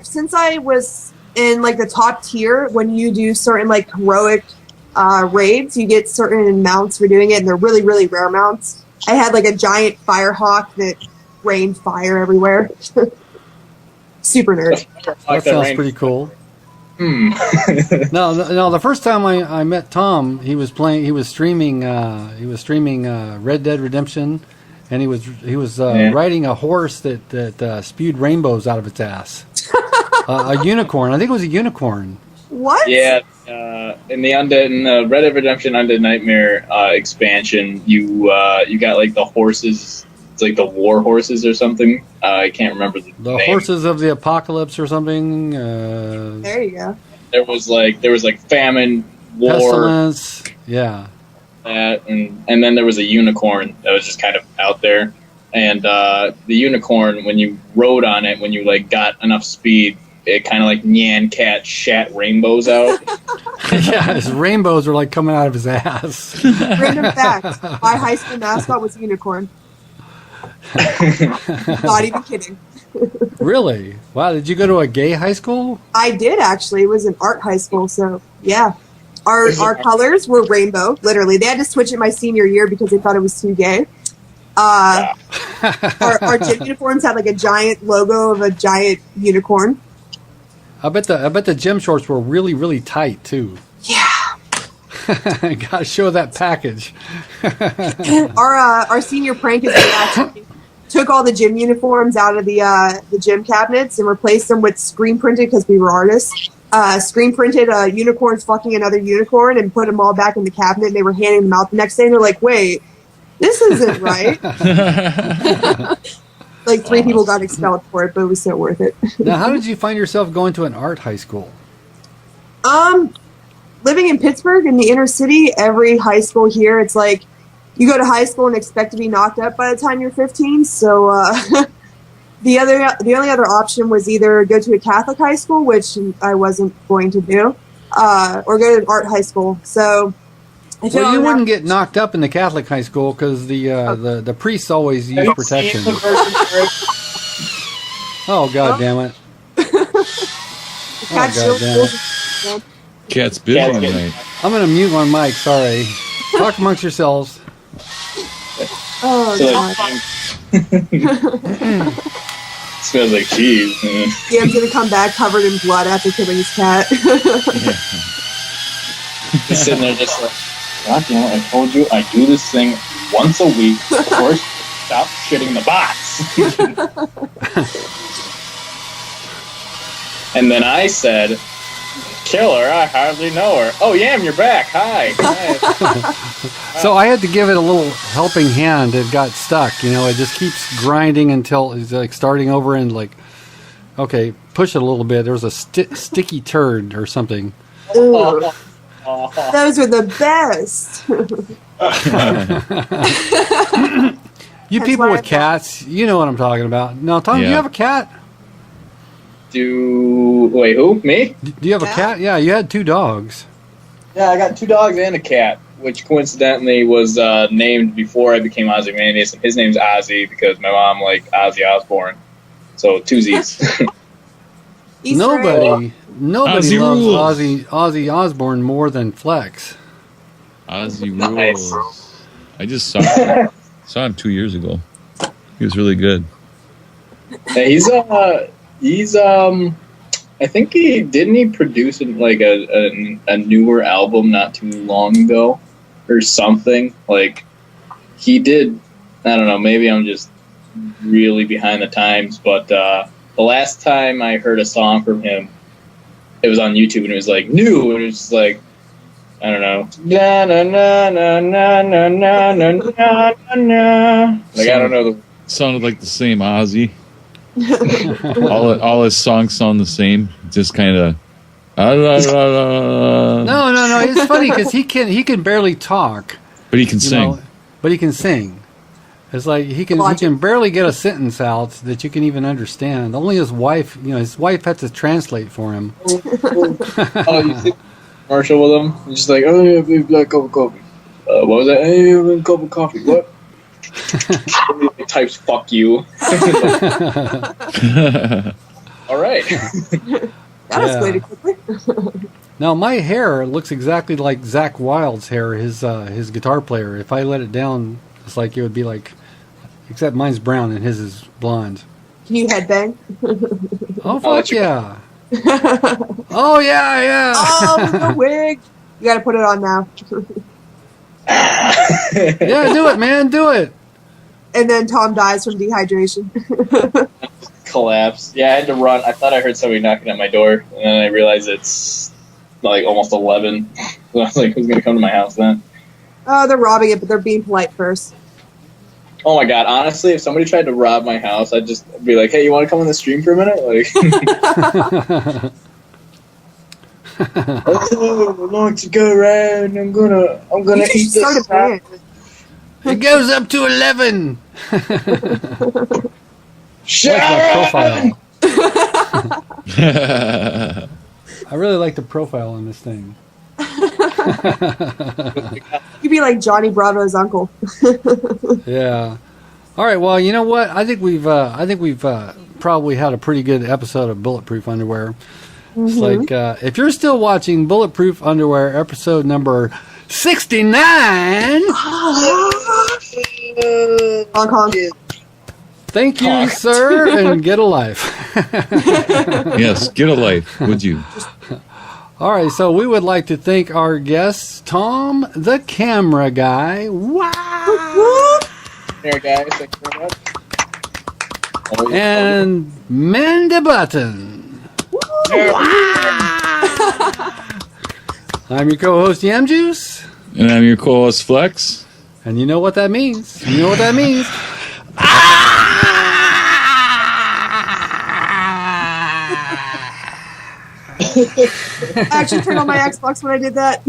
Since I was in like the top tier, when you do certain like heroic raids, you get certain mounts for doing it, and they're really, really rare mounts. I had like a giant firehawk that rained fire everywhere. Super nerd. That sounds pretty cool. No, the first time I met Tom, he was streaming Red Dead Redemption, and he was riding a horse that spewed rainbows out of its ass. A unicorn. I think it was a unicorn. What? Yeah. In the Red Dead Redemption Undead Nightmare expansion, you got like the horses. It's like the war horses or something. I can't remember the name. Horses of the apocalypse or something. There you go. There was like famine, war, pestilence. Yeah. And then there was a unicorn that was just kind of out there. And the unicorn, when you rode on it, when you like got enough speed, it kind of like Nyan Cat shat rainbows out. Yeah, his rainbows were like coming out of his ass. Random fact: my high school mascot was a unicorn. Not even kidding. Really? Wow, did you go to a gay high school? I did actually. It was an art high school, so yeah. Our colors were rainbow, literally. They had to switch it my senior year because they thought it was too gay. Our gym uniforms had like a giant logo of a giant unicorn. I bet the gym shorts were really, really tight too. Yeah. Gotta show that package. Our senior prank is we actually took all the gym uniforms out of the gym cabinets and replaced them with screen printed, because we were artists. Screen printed unicorns fucking another unicorn and put them all back in the cabinet, and they were handing them out the next day, and they're like, wait, this isn't right. Like 3 people got expelled for it, but it was so worth it. Now, how did you find yourself going to an art high school? Living in Pittsburgh in the inner city, every high school here, it's like you go to high school and expect to be knocked up by the time you're 15. So the only other option was either go to a Catholic high school, which I wasn't going to do, or go to an art high school. So you wouldn't get knocked up in the Catholic high school because the priests always use protection. Oh, God damn it. God damn it. Cat's busy tonight. I'm going to mute my mic, sorry. Talk amongst yourselves. Oh, God. Smells like cheese. Yeah, I'm going to come back covered in blood after killing his cat. Just sitting there just like, God damn it, I told you I do this thing once a week. Of course, stop shitting the box. And then I said, kill her, I hardly know her. Oh, Yam, you're back. Hi. So I had to give it a little helping hand. It got stuck. It just keeps grinding until it's like starting over and like, okay, push it a little bit. There was a sticky turd or something. Ooh. Those were the best. You people with cats, you know what I'm talking about. Now, Tom, do you have a cat? Wait, who? Me? Do you have a cat? Yeah, you had 2 dogs. Yeah, I got 2 dogs and a cat, which coincidentally was named before I became Ozymandias, and his name's Ozzy because my mom liked Ozzy Osbourne. So 2 Z's. Nobody Ozzy loves rules. Ozzy Osbourne more than Flex. Ozzy rules. Nice. I just saw him 2 years ago. He was really good. Yeah, he's I think he produce like a newer album not too long ago or something. Like he did I don't know, maybe I'm just really behind the times, but the last time I heard a song from him, it was on YouTube, and it was like new, and it was just like, I don't know, na na na na na na na na na na. Like I don't know. Sounded like the same Ozzy. all his songs sound the same. Just kind of. No. It's funny because he can barely talk, but he can sing. But he can sing. It's like he can barely get a sentence out that you can even understand. Only his wife, his wife had to translate for him. Oh, you see commercial with him? He's just like, oh yeah, big black cup of coffee. What was that? Hey, a cup of coffee. What? He types "fuck you." All right. That escalated quickly. Now my hair looks exactly like Zakk Wylde's hair, his guitar player. If I let it down, it's like it would be like, except mine's brown and his is blonde. Can you headbang? Oh fuck yeah! Oh yeah! Oh, the wig! You got to put it on now. Yeah, do it, man, do it. And then Tom dies from dehydration. Collapse. Yeah, I had to run. I thought I heard somebody knocking at my door, and then I realized it's like almost 11. So I was like, who's gonna come to my house then? Oh, they're robbing it, but they're being polite first. Oh my god, honestly, if somebody tried to rob my house, I'd just be like, hey, you want to come on the stream for a minute? Like, oh, I like to go around. I'm gonna eat this. It goes up to 11. Shut up! Profile. Yeah. I really like the profile on this thing. You'd be like Johnny Bravo's uncle. Yeah. All right. Well, you know what? I think we've probably had a pretty good episode of Bulletproof Underwear. Mm-hmm. It's like if you're still watching Bulletproof Underwear episode number 69. Hong Kong. Thank you, sir, and get a life. Yes, get a life, would you? All right, so we would like to thank our guests, Tom, the camera guy. Wow! There, guys, thank you very much. And Mandehbutton. I'm your co-host, Yam Juice. And I'm your co-host, Flex. And you know what that means. You know what that means. I actually turned on my Xbox when I did that.